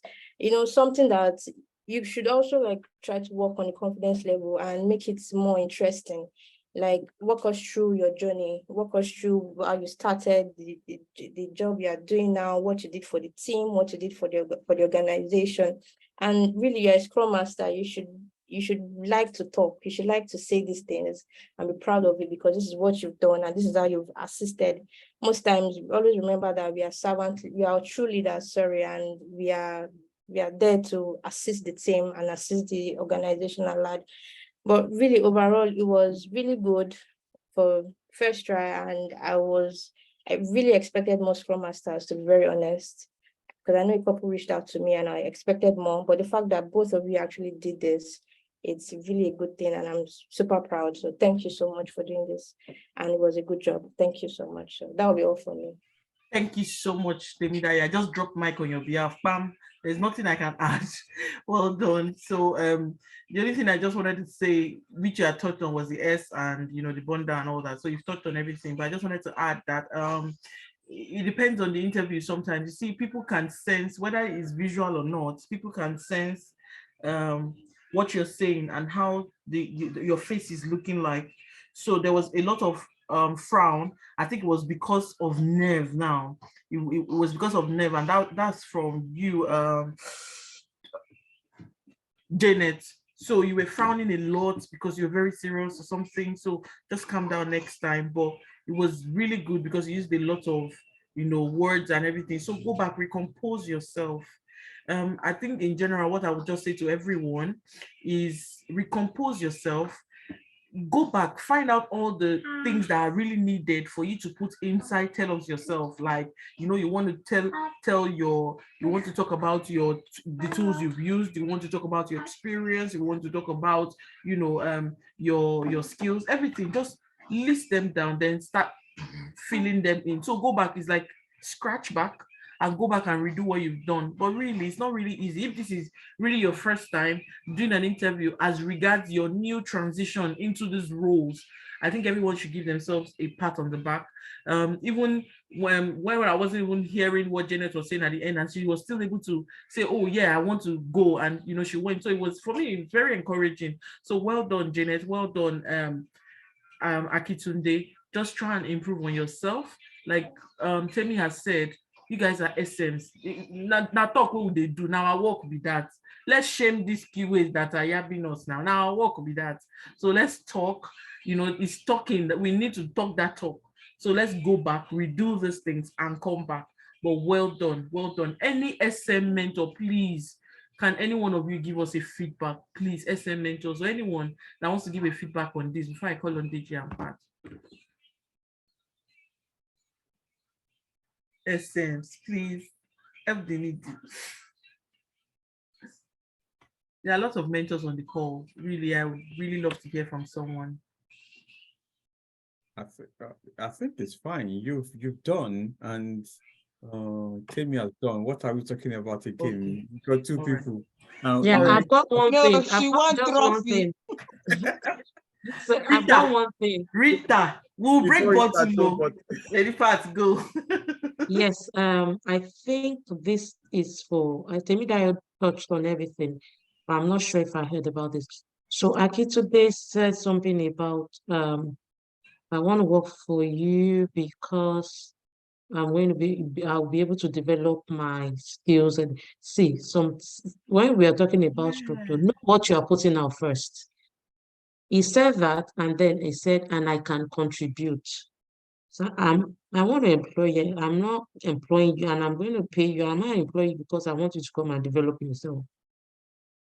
Something that you should also like try to work on the confidence level and make it more interesting. Like, walk us through your journey, walk us through how you started the job you are doing now, what you did for the team, what you did for the organization. And really, you're a Scrum Master, you you should like to talk, you should like to say these things and be proud of it, because this is what you've done and this is how you've assisted. Most times, always remember that we are servants, we are true leaders, and we are there to assist the team and assist the organization at large. But really, overall, it was really good for first try, and I really expected more Scrum Masters, to be very honest, because I know a couple reached out to me and I expected more, but the fact that both of you actually did this, it's really a good thing and I'm super proud. So thank you so much for doing this, and it was a good job. Thank you so much. So that will be all for me. Thank you so much, Temidaya. I just dropped mic on your behalf. Bam, there's nothing I can add. Well done. So the only thing I just wanted to say, which you had touched on, was the S and the bunda and all that. So you've touched on everything, but I just wanted to add that it depends on the interview sometimes. You see, people can sense, whether it's visual or not, people can sense what you're saying and how your face is looking like. So there was a lot of frown. I think it was because of nerve. Now it was because of nerve, and that's from you, Janet. So you were frowning a lot because you're very serious or something. So just calm down next time. But it was really good because you used a lot of words and everything. So go back, recompose yourself. I think in general, what I would just say to everyone is recompose yourself. Go back, find out all the things that are really needed for you to put inside tell us yourself. Like, you want to you want to talk about the tools you've used, you want to talk about your experience, you want to talk about your skills, everything. Just list them down, then start filling them in. So go back is like scratch back and go back and redo what you've done. But really, it's not really easy. If this is really your first time doing an interview as regards your new transition into these roles, I think everyone should give themselves a pat on the back. Even when I wasn't even hearing what Janet was saying at the end, and she was still able to say, oh yeah, I want to go, and she went. So it was, for me, very encouraging. So well done, Janet. Well done, Akitunde. Just try and improve on yourself. Like Temi has said, you guys are SMs. Now talk what they do. Now our work will be that. Let's shame these keywords that are yabbing us now. Now our work will be that. So let's talk. It's talking that we need to talk that talk. So let's go back, redo these things, and come back. But well done, well done. Any SM mentor, please, can any one of you give us a feedback, please? SM mentors or anyone that wants to give a feedback on this before I call on DJ and Pat. SMs, please help the needy. There are a lot of mentors on the call. Really, I would really love to hear from someone. I think it's fine. You've done, and Temi has done. What are we talking about again? We've got two people. Yeah, I've got one thing. she I've got want just one trophy. thing. So I've got one thing. Rita, we'll break Before we bottle start, low. Lady Pat, go. Yes, I think this is for, Temidaya touched on everything, but I'm not sure if I heard about this. So Akitunde said something about, I want to work for you because I'll be able to develop my skills and see when we are talking about structure, know what you are putting out first. He said that, and then he said, and I can contribute. So I want to employ you. I'm not employing you, and I'm going to pay you. I'm not employing you because I want you to come and develop yourself.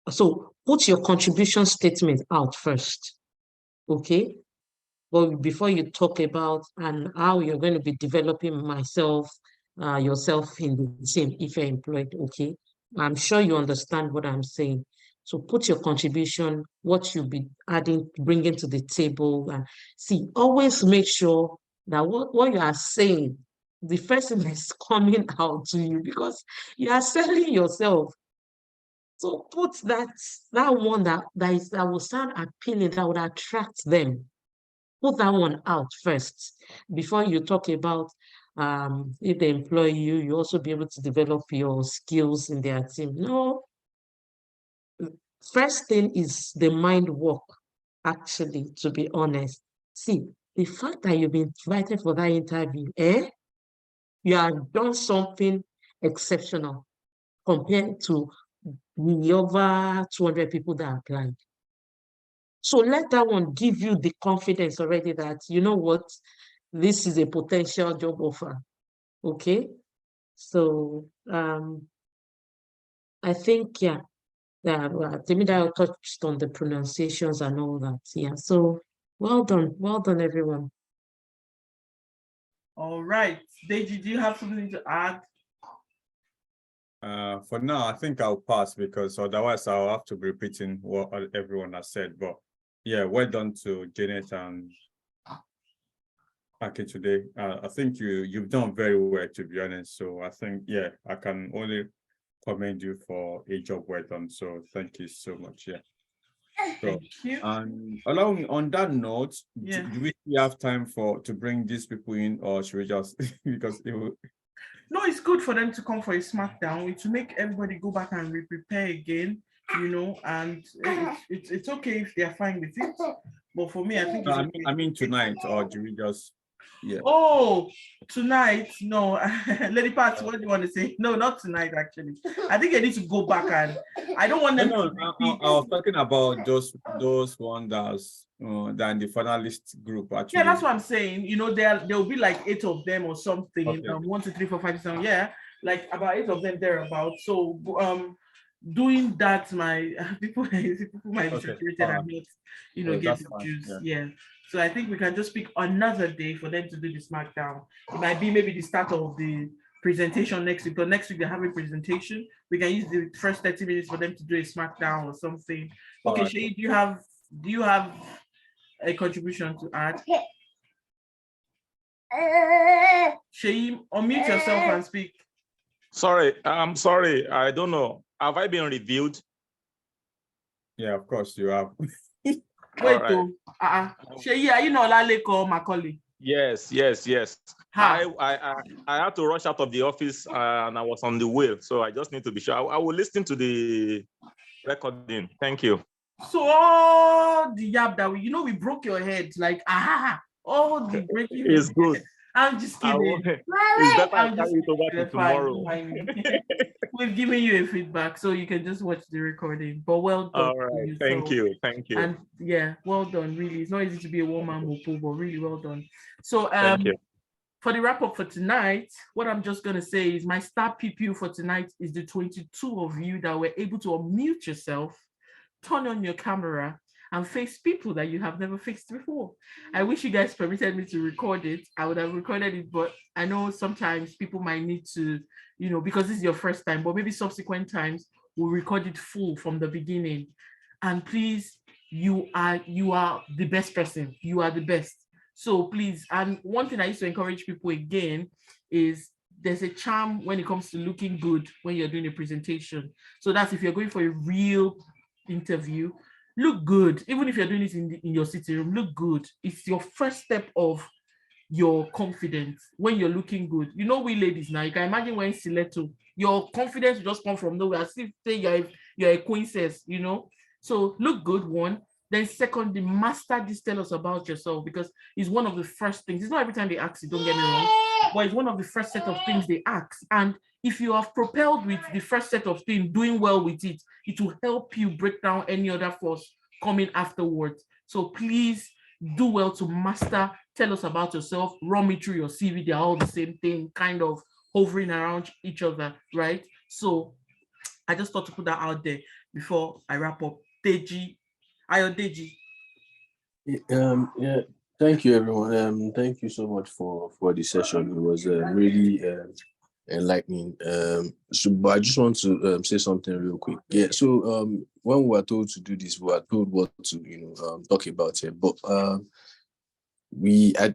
So put your contribution statement out first, okay? But before you talk about and how you're going to be developing yourself in the team if you're employed, okay? I'm sure you understand what I'm saying. So put your contribution, what you'll be adding, bringing to the table, and see, always make sure that what you are saying, the first thing is coming out to you because you are selling yourself. So put that one that will sound appealing, that would attract them. Put that one out first before you talk about if they employ you, you also be able to develop your skills in their team. No. First thing is the mind work, actually, to be honest. See, the fact that you've been invited for that interview, you have done something exceptional compared to the over 200 people that applied. So let that one give you the confidence already that, you know what, this is a potential job offer. Okay. So I think, yeah, Timidayo touched on the pronunciations and all that. Yeah. So well done, everyone. All right. Deji, do you have something to add? For now, I think I'll pass because otherwise I'll have to be repeating what everyone has said. But yeah, well done to Janet and Aki today. I think you've done very well, to be honest. So I think, yeah, I can only commend you for a job well done. So thank you so much. Yeah. So, Thank you. and allow me on that note, Yeah. do we still have time to bring these people in, or should we just because it will... No, it's good for them to come for a smackdown. It will make everybody go back and prepare again, you know, and it's okay if they're fine with it. But for me, I think it's okay. I mean tonight, or do we just... Yeah. Oh, tonight? No, Lady Pat, what do you want to say? No, not tonight, actually. I think I need to go back and I don't want them No, to I was talking about those ones that's than the finalist group, actually. Yeah, that's what I'm saying. You know, there will be like 8 of them or something. Okay. 1, 2, 3, 4, 5, 6, 7. Yeah, like about 8 of them thereabouts. So doing that, my people might be separated and not, you know, get to choose. Yeah. So I think we can just pick another day for them to do the smackdown. It might be maybe the start of the presentation next week, but next week they're having a presentation. We can use the first 30 minutes for them to do a smackdown or something. Okay, right. Shay, do you have a contribution to add? Shay, unmute yourself and speak. Sorry, I'm sorry. I don't know. Have I been reviewed? Yeah, of course you have. Wait, Shay, are you not Laleko Macaulay? Yes. I had to rush out of the office and I was on the way, so I just need to be sure. I will listen to the recording. Thank you. So all the yap that we broke your head, like all the breaking is good. I'm just kidding. It's better I carry it over to tomorrow. We've given you a feedback, so you can just watch the recording. But well done. All right, thank you. And yeah, well done. Really, it's not easy to be a one-man mopo, but really well done. So thank you. For the wrap up for tonight, what I'm just gonna say is my star PPU for tonight is the 22 of you that were able to unmute yourself, turn on your camera, and face people that you have never faced before. I wish you guys permitted me to record it. I would have recorded it, but I know sometimes people might need to, because this is your first time, but maybe subsequent times we'll record it full from the beginning. And please, you are the best person. You are the best. So please, and one thing I used to encourage people again is there's a charm when it comes to looking good when you're doing a presentation. So that's if you're going for a real interview, look good. Even if you're doing it in your sitting room, look good. It's your first step of your confidence when you're looking good. We ladies now, you can imagine wearing stiletto. Your confidence will just come from nowhere. As if you're a princess, So look good, one. Then secondly, master this, tell us about yourself, because it's one of the first things. It's not every time they ask you, don't get me wrong, but it's one of the first set of things they ask. And if you have propelled with the first set of things, doing well with it, it will help you break down any other force coming afterwards. So please do well to master, tell us about yourself, run me through your CV. They're all the same thing, kind of hovering around each other, right? So I just thought to put that out there before I wrap up. Deji. Ayodeji. Yeah, thank you, everyone. Thank you so much for the session. It was really enlightening. But I just want to say something real quick. Yeah. So when we were told to do this, we were told what to talk about here. But I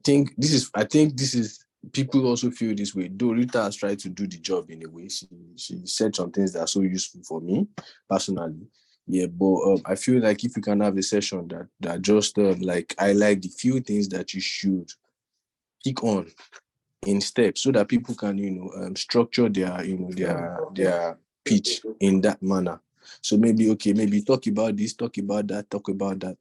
think this is people also feel this way. Though Rita has tried to do the job in a way, she said some things that are so useful for me personally. Yeah, but I feel like if you can have a session that just like I like the few things that you should pick on in steps, so that people can structure their pitch in that manner. So maybe talk about this, talk about that,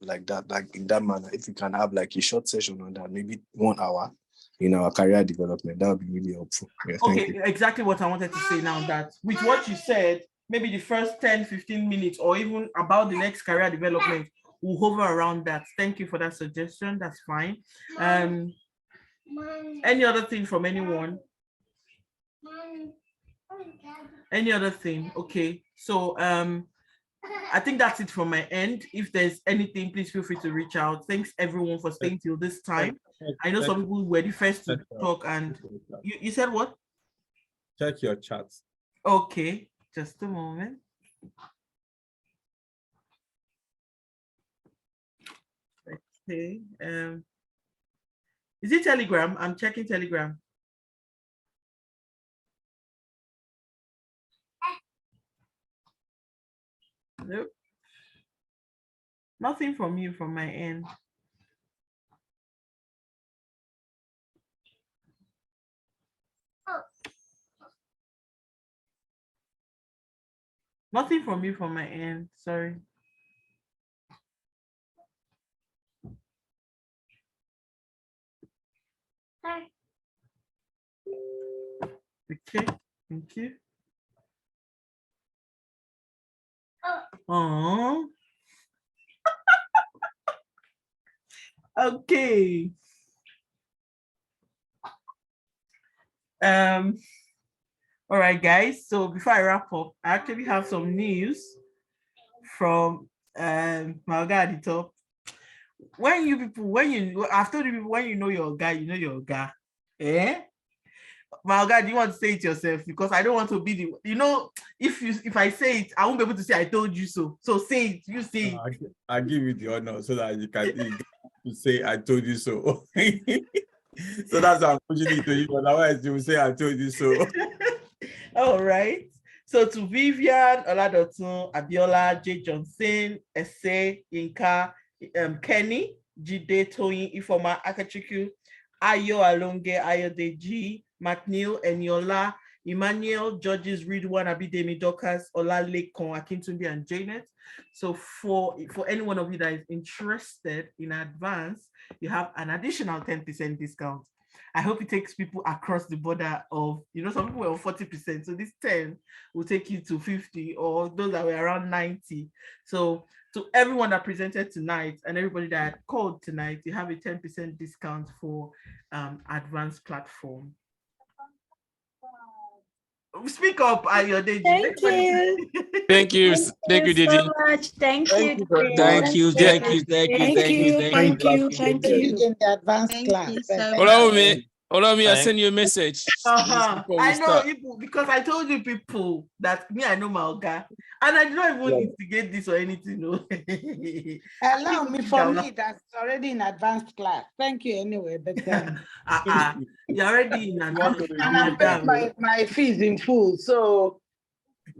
like in that manner. If you can have like a short session on that, maybe 1 hour in our career development, that would be really helpful. Yeah, okay, exactly what I wanted to say now, that with what you said, maybe the first 10-15 minutes or even about the next career development we'll hover around that. Thank you for that suggestion. That's fine. Any other thing from anyone? Any other thing? Okay, so I think that's it from my end. If there's anything, please feel free to reach out. Thanks everyone for staying till this time. I know some people were the first to talk, and you said what? Check your chats. Okay, just a moment. Okay, is it Telegram? I'm checking Telegram. Nope. Nothing from you from my end. Nothing from you from my end. Sorry. Okay, thank you. Oh. Okay. All right, guys. So before I wrap up, I actually have some news from my guy at the top. When you people, I've told you people, when you know your guy, you know your guy. Eh? My God, do you want to say it yourself? Because I don't want to be the, if I say it, I won't be able to say I told you so. So say it, you say it. I give you the honor so that you can say I told you so. So that's how I'm pushing it to you. Otherwise, you will say I told you so. All right. So to Vivian, Oladotun, Abiola, J. Johnson, Ese, Inka, Kenny, Jide, Toyin, Ifoma, Akachuku, Ayo Alonge, Ayodeji, McNeil, Eniola, Emmanuel, Judges, Ridwan, Abidemi, Dokas, Olalekon, Akintunde, and Janet. So for any one of you that is interested in advance, you have an additional 10% discount. I hope it takes people across the border of, some people were on 40%. So this 10 will take you to 50, or those that were around 90. So to everyone that presented tonight and everybody that called tonight, you have a 10% discount for advanced platform. Speak up, Ayodeji. Thank you. Thank you. Thank you, Didi. So much. Thank you. Thank you. Thank you. In the advanced class. Allow me, I send you a message. I know, because I told you people that I know my guy, and I don't even instigate this or anything. No. Allow me, for me, that's already in advanced class. Thank you anyway. But you're already in advanced. And I paid my fees in full, so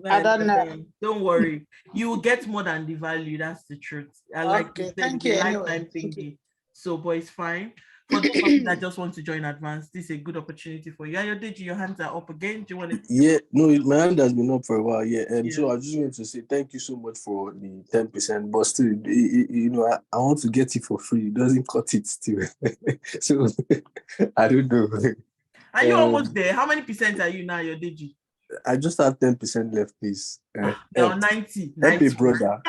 I don't know. Don't worry, you will get more than the value. That's the truth. Thank you lifetime thingy. So, but it's fine. For those of you that just want to join advance, this is a good opportunity for you. Ayodeji, your hands are up again. Do you want to? Yeah, no, my hand has been up for a while. Yeah, so I just want to say thank you so much for the 10%. But still, I want to get it for free. It doesn't cut it still. So I don't know. Are you almost there? How many percent are you now, Ayodeji? I just have 10% left, please. Now 90. Help me, brother.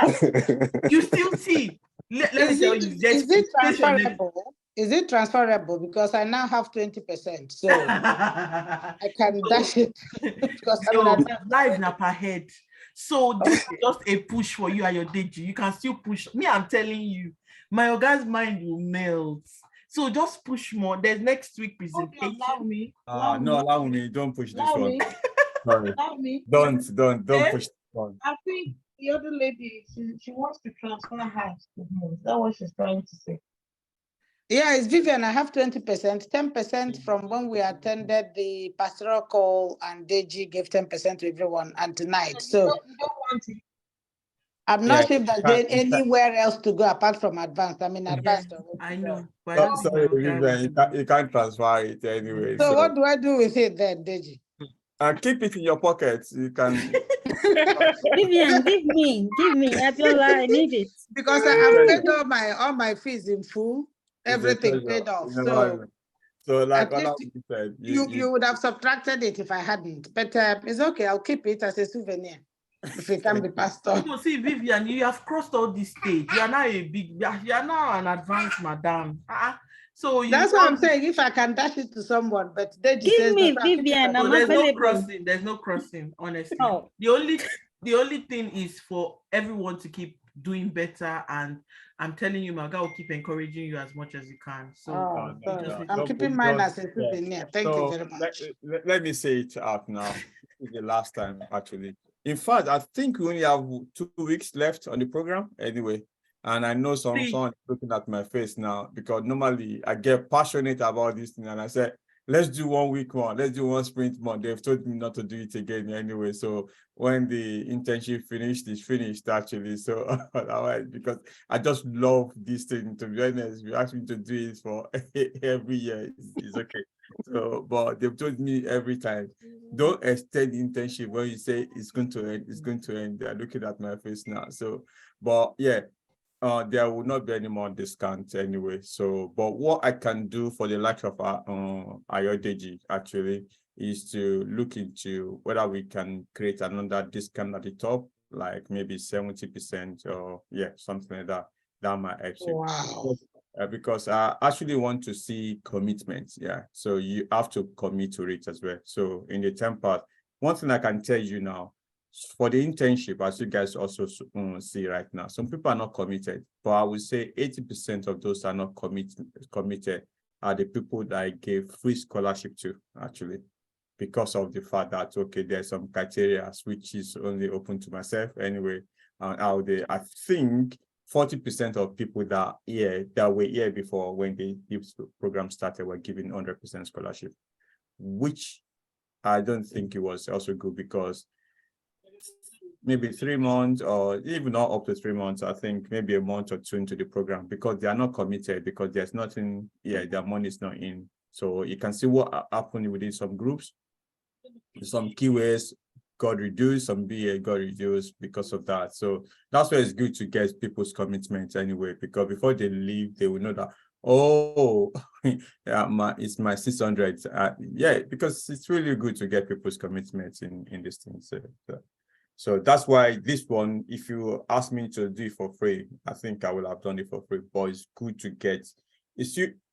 You still see? Let me tell you. Is it transferable? Is it transferable? Because I now have 20%, so I can dash it. Because live now per head. So this is just a push for you, Ayodeji. You can still push. Me, I'm telling you, my guy's mind will melt. So just push more. There's next week presentation. Allow me. Allow me. Don't push this one. Sorry. Allow me. Don't push this one. I think the other lady, she wants to transfer hers to me. That's what she's trying to say. Yeah, it's Vivian. I have 20%, 10% from when we attended the pastoral call, and Deji gave 10% to everyone, and tonight. So you don't want it. I'm not sure if there's anywhere else to go apart from advanced. I mean, advanced. I know. But sorry, Vivian, you can't transfer it anyway. So what do I do with it then, Deji? Keep it in your pocket. You can. Vivian, give me, Abiola, I need it. Because I have paid all my fees in full. Everything paid off. So like you said, you would have subtracted it if I hadn't, but it's okay. I'll keep it as a souvenir. if you can be pastor. No, see, Vivian, you have crossed all this stage. You are now you are now an advanced madam. So that's what I'm saying. If I can dash it to someone, but then Give me, Vivian. I'm there's no available. crossing. There's no crossing, honestly. No. The only thing is for everyone to keep doing better, and I'm telling you, Maga will keep encouraging you as much as you can. So I'm keeping mine as a souvenir. Thank you very much. Let me say it out now. It's the last time, actually. In fact, I think we only have 2 weeks left on the program anyway. And I know someone looking at my face now, because normally I get passionate about this thing and I say, let's do 1 week more, let's do 1 sprint more. They've told me not to do it again anyway. So when the internship finished, it's finished actually. So because I just love this thing, to be honest. You ask me to do it for every year, it's okay. So, but they've told me every time, don't extend the internship when you say it's going to end, it's going to end. They're looking at my face now. So, but yeah, there will not be any more discounts anyway. So, but what I can do for the likes of Ayodeji actually is to look into whether we can create another discount at the top, like maybe 70% or something like that. That might help you. Wow. Because I actually want to see commitment. Yeah. So you have to commit to it as well. So in the temp part, one thing I can tell you now, for the internship, as you guys also see right now, some people are not committed, but I would say 80% of those are not committed are the people that I gave free scholarship to, actually, because of the fact that, okay, there's some criteria which is only open to myself anyway. Out there, I think 40% of people that were here before when the program started were given 100% scholarship, which I don't think it was also good, because maybe 3 months or even not up to 3 months, I think maybe a month or 2 into the program, because they are not committed, because there's nothing, their money is not in. So you can see what happened within some groups. Some keywords got reduced, some BA got reduced because of that. So that's why it's good to get people's commitment anyway, because before they leave, they will know that, oh, it's my 600. Because it's really good to get people's commitment in this thing. So that's why this one, if you ask me to do it for free, I think I will have done it for free, but it's good to get,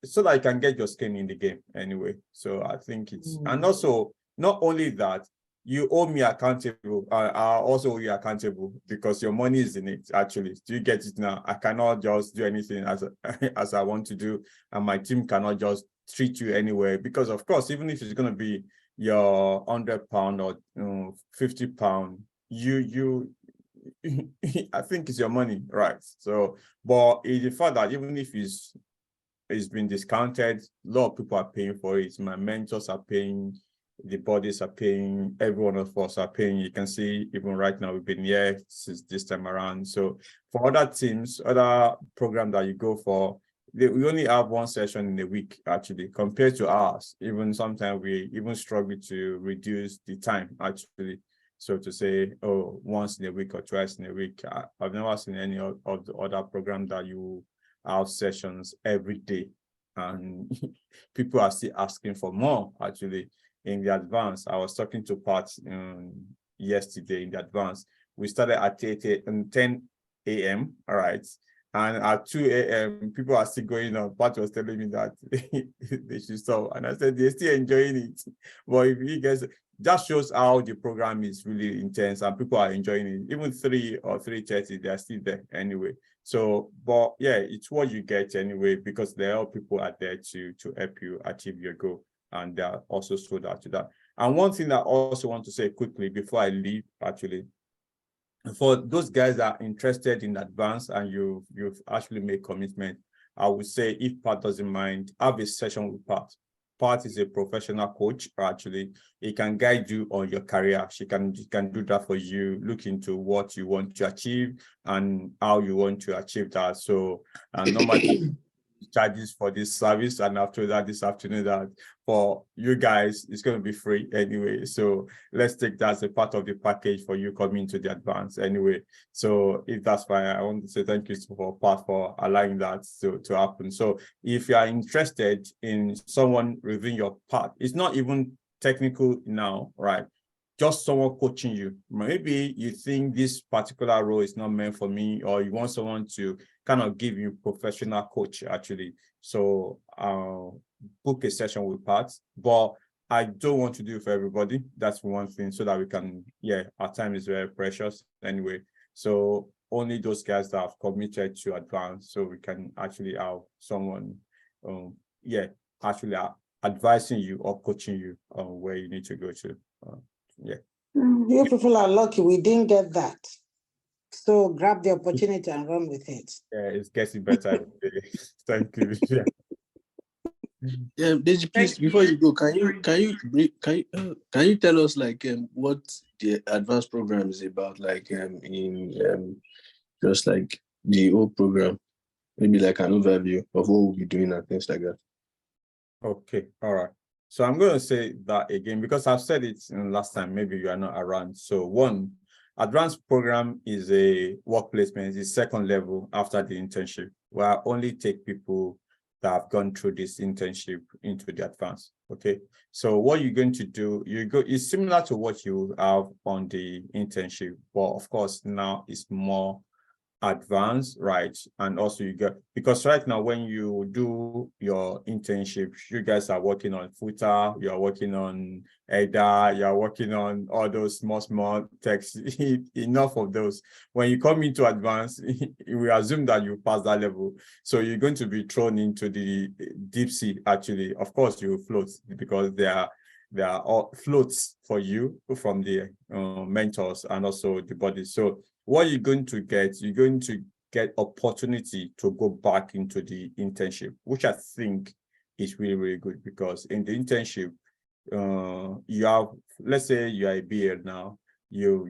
so that you can get your skin in the game anyway. So I think it's, and also, not only that, you hold me accountable. I also hold you accountable, because your money is in it, actually. Do you get it now? I cannot just do anything as I want to do, and my team cannot just treat you anyway, because of course, even if it's going to be your £100 or £50, I think it's your money, right? So, but it's the fact that even if it's been discounted, a lot of people are paying for it. My mentors are paying, the bodies are paying, every one of us are paying. You can see even right now, we've been here since this time around. So for other teams, other programs that you go for, we only have 1 session in a week, actually, compared to ours. Even sometimes we even struggle to reduce the time, actually. So to say, oh, once in a week or twice in a week, I've never seen any of the other programs that you have sessions every day. And people are still asking for more, actually. In the advance, I was talking to Pat yesterday in the advance. We started at 10 a.m. All right. And at 2 a.m., people are still going on. Pat was telling me that they should stop. And I said, they're still enjoying it. But if you guys, that shows how the program is really intense and people are enjoying it. Even 3 or 3:30, they're still there anyway. So, but it's what you get anyway, because there are people out there to help you achieve your goal. And they are also sold out to that. And one thing I also want to say quickly before I leave, actually, for those guys that are interested in advance and you've actually made commitment, I would say, if Pat doesn't mind, have a session with Pat. Pat is a professional coach, actually. He can guide you on your career. She can do that for you, look into what you want to achieve and how you want to achieve that. So normally charges for this service, and after that this afternoon, that for you guys it's going to be free anyway. So let's take that as a part of the package for you coming to the advance anyway. So if that's fine, I want to say thank you for Pat for allowing that to happen. So if you are interested in someone reviewing your part, it's not even technical now, right? just someone coaching you. Maybe you think this particular role is not meant for me, or you want someone to kind of give you professional coach actually. So book a session with Pat, but I don't want to do it for everybody. That's one thing, so that we can, our time is very precious anyway. So only those guys that have committed to advance, so we can actually have someone, actually advising you or coaching you on where you need to go to. You people are lucky we didn't get that. So grab the opportunity and run with it. Yeah, it's getting better. Thank you. Yeah. Yeah, Deji, please, before you go, can you tell us like what the advanced program is about, like in just like the whole program, maybe like an overview of what we'll be doing and things like that. Okay, all right. So I'm going to say that again because I've said it last time. Maybe you are not around. So one, advanced program is a work placement. It's second level after the internship, where I only take people that have gone through this internship into the advanced. Okay, so what you're going to do, it's similar to what you have on the internship, but of course now it's more advanced, right? And also you get, because right now when you do your internship, you guys are working on Footer, you're working on EDA, you're working on all those small text. Enough of those. When you come into advanced, we assume that you pass that level, so you're going to be thrown into the deep sea. Actually, of course you float, because there are all floats for you from the mentors and also the body. So what you're going to get opportunity to go back into the internship, which I think is really, really good, because in the internship, you have, let's say you are a BL now, you've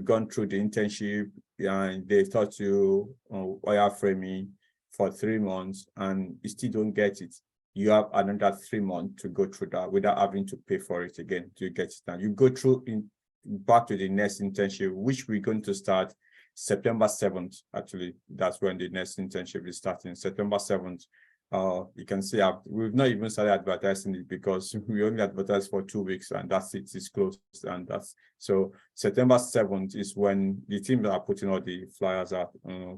gone through the internship and they taught you wireframing for 3 months and you still don't get it. You have another 3 months to go through that without having to pay for it again to get it done. You go through back to the next internship, which we're going to start September 7th. Actually, that's when the next internship is starting, September 7th. You can see we've not even started advertising it because we only advertise for 2 weeks and that's it, it's closed. And that's so September 7th is when the team are putting all the flyers out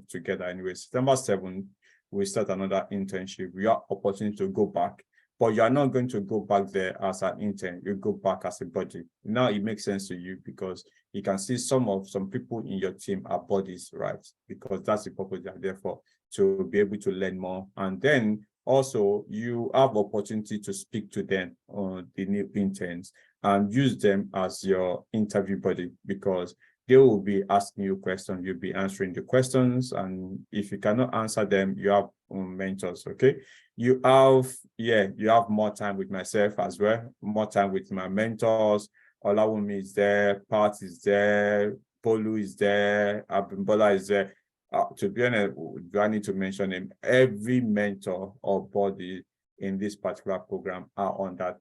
together. Anyway, September 7th, we start another internship. We have opportunity to go back. But you are not going to go back there as an intern. You go back as a body. Now it makes sense to you because you can see some people in your team are bodies, right? Because that's the purpose they are there for, to be able to learn more. And then also you have opportunity to speak to them, the new interns, and use them as your interview buddy, because they will be asking you questions, you'll be answering the questions, and if you cannot answer them, you have mentors. Okay, you have more time with myself as well, more time with my mentors. Olawumi is there, Pat is there, Bolu is there, Abimbola is there. To be honest, do I need to mention him? Every mentor or body in this particular program are on that.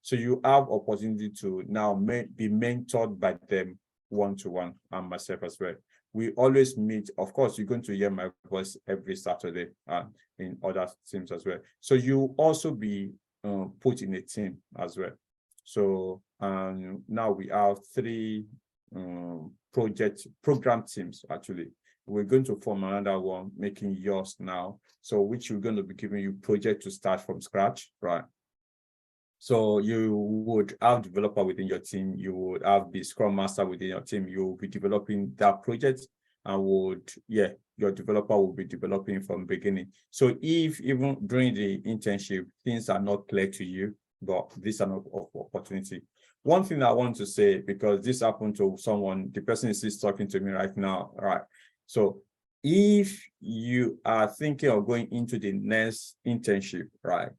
So you have opportunity to now be mentored by them one-to-one, and myself as well. We always meet. Of course, you're going to hear my voice every Saturday in other teams as well. So you also be put in a team as well. So now we have 3 program teams. Actually, we're going to form another one, making yours now. So which we're going to be giving you project to start from scratch, right? So you would have developer within your team, you would have the Scrum Master within your team, you will be developing that project, and your developer will be developing from beginning. So if even during the internship, things are not clear to you, but this is an opportunity. One thing I want to say, because this happened to someone, the person is talking to me right now, right? So if you are thinking of going into the next internship, right,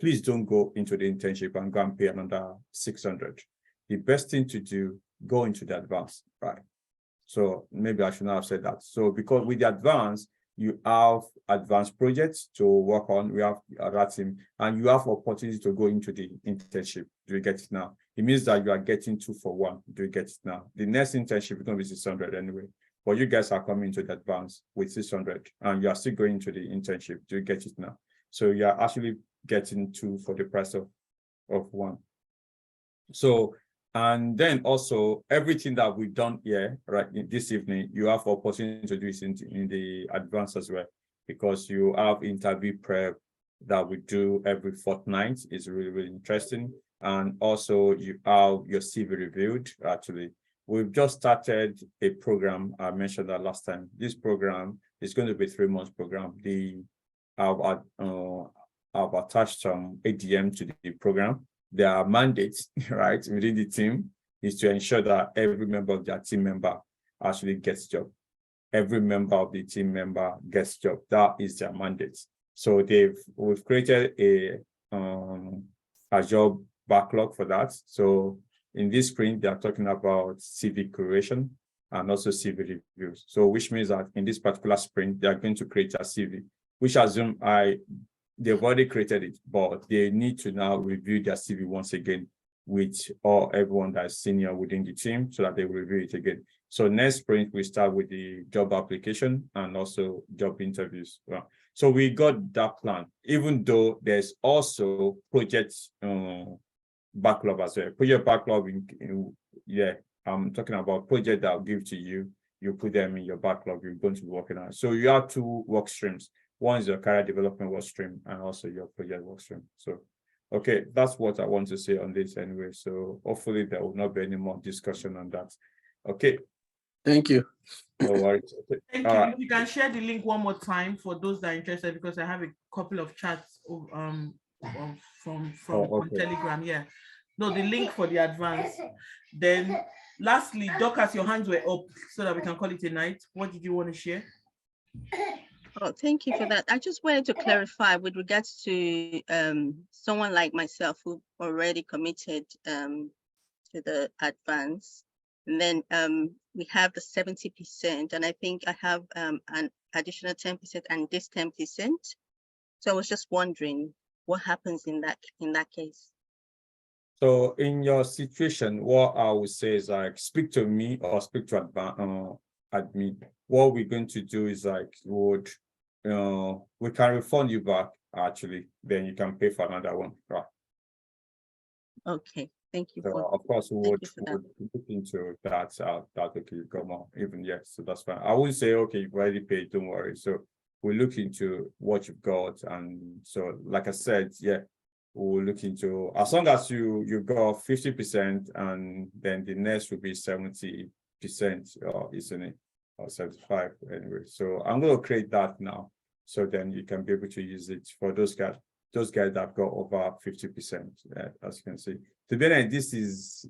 please don't go into the internship and go and pay another 600. The best thing to do, go into the advanced, right? So maybe I should not have said that. So because with the advanced, you have advanced projects to work on. We have that team, and you have opportunity to go into the internship. Do you get it now? It means that you are getting 2 for 1. Do you get it now? The next internship is going to be 600 anyway. But you guys are coming to the advanced with 600, and you are still going to the internship. Do you get it now? So you are actually getting 2 for the price of 1. So And then also everything that we've done here right this evening, you have opportunity to do it in the advance as well, because you have interview prep that we do every fortnight. Is really, really interesting. And also you have your CV reviewed. Actually, we've just started a program. I mentioned that last time. This program is going to be a 3-month program. I've attached some ADM to the program. Their mandate, right, within the team is to ensure that every member of their team member actually gets job. Every member of the team member gets job. That is their mandate. So we've created a job backlog for that. So in this sprint, they are talking about CV creation and also CV reviews. So which means that in this particular sprint, they are going to create a CV, which they've already created it, but they need to now review their CV once again with everyone that's senior within the team so that they will review it again. So next sprint, we start with the job application and also job interviews. So we got that plan, even though there's also project backlog as well. Project backlog, I'm talking about project that I'll give to you. You put them in your backlog, you're going to be working on. So you have 2 work streams. One is your career development work stream and also your project work stream. So, okay, that's what I want to say on this anyway. So hopefully there will not be any more discussion on that. Okay. Thank you. No worries. Okay. Thank you. If you can share the link one more time for those that are interested, because I have a couple of chats from on Telegram. Yeah. No, the link for the advance. Then lastly, Dorcas, your hands were up so that we can call it a night. What did you want to share? Oh, thank you for that. I just wanted to clarify with regards to someone like myself who already committed to the advance. And then we have the 70%, and I think I have an additional 10% and this 10%. So I was just wondering what happens in that case. So in your situation, what I would say is like speak to me or speak to admin. What we're going to do is like we can refund you back actually, then you can pay for another one. Right. Okay, thank you. So of course we would look into that. That okay, come on, even yes, so that's fine. I would say okay, you've already paid, don't worry. So we look into what you've got, and so like I said, yeah, we'll look into as long as you got 50%, and then the next will be 70%, isn't it? Or 75 anyway. So I'm going to create that now, so then you can be able to use it for those guys that got over 50%. As you can see. To be honest, this is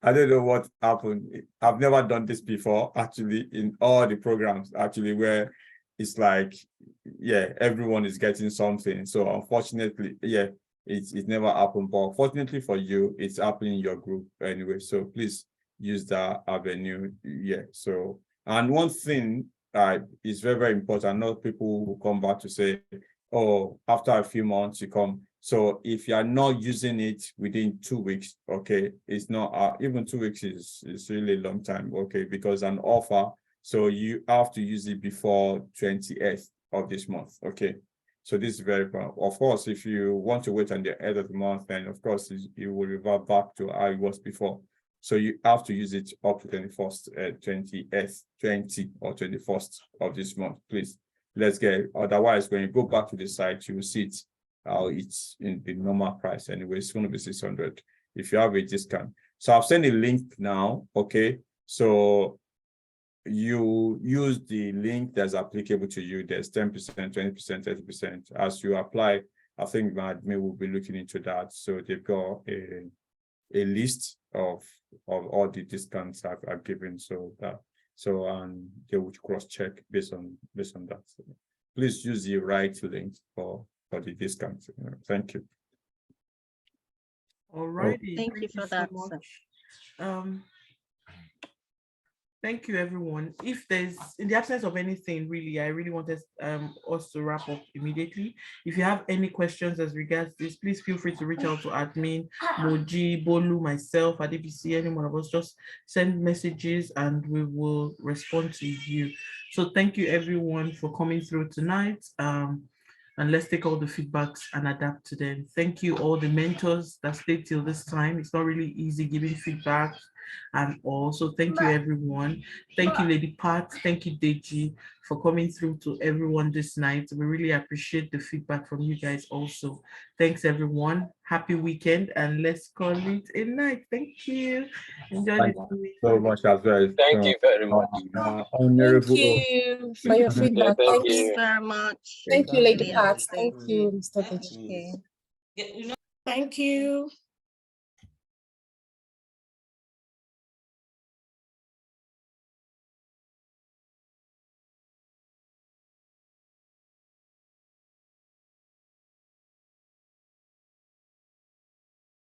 I don't know what happened. I've never done this before actually in all the programs actually where it's like, yeah, everyone is getting something. So unfortunately, yeah, it's never happened. But fortunately for you, it's happening in your group anyway. So please use that avenue. Yeah. So, and one thing is very, very important. Not people who come back to say, oh, after a few months you come. So if you are not using it within 2 weeks, okay, it's not even 2 weeks is really a long time, okay, because an offer. So you have to use it before 28th of this month, okay? So this is very important. Of course, if you want to wait until the end of the month, then of course you will revert back to how it was before. So you have to use it up to 21st, 20th, 20 or 21st of this month, please. Let's get it. Otherwise, when you go back to the site, you will see it, it's in the normal price anyway. It's going to be 600 if you have a discount. So I've sent a link now, okay? So you use the link that's applicable to you. There's 10%, 20%, 30%. As you apply, I think my admin will be looking into that. So they've got a list of all the discounts I've given, and they would cross-check based on that. So please use the right link for the discount. Thank you. All righty. Okay. Thank you for that. So thank you, everyone. If there's, in the absence of anything, really, I really wanted us to wrap up immediately. If you have any questions as regards this, please feel free to reach out to admin, Moji, Bolu, myself, Adebisi, any one of us. Just send messages and we will respond to you. So thank you, everyone, for coming through tonight. and let's take all the feedbacks and adapt to them. Thank you all the mentors that stayed till this time. It's not really easy giving feedback. And also thank you everyone. Thank you, Lady Pat. Thank you, Deji, for coming through to everyone this night. We really appreciate the feedback from you guys also. Thanks everyone. Happy weekend, and let's call it a night. Thank you. Enjoy Thank the you so much as well. Thank you very much. Honorable. Thank you for your feedback. thank Thank you you. very much. Thank you, Lady Really Pat. Thank appreciate you, it. Mr. Thank Deji. you. Thank you.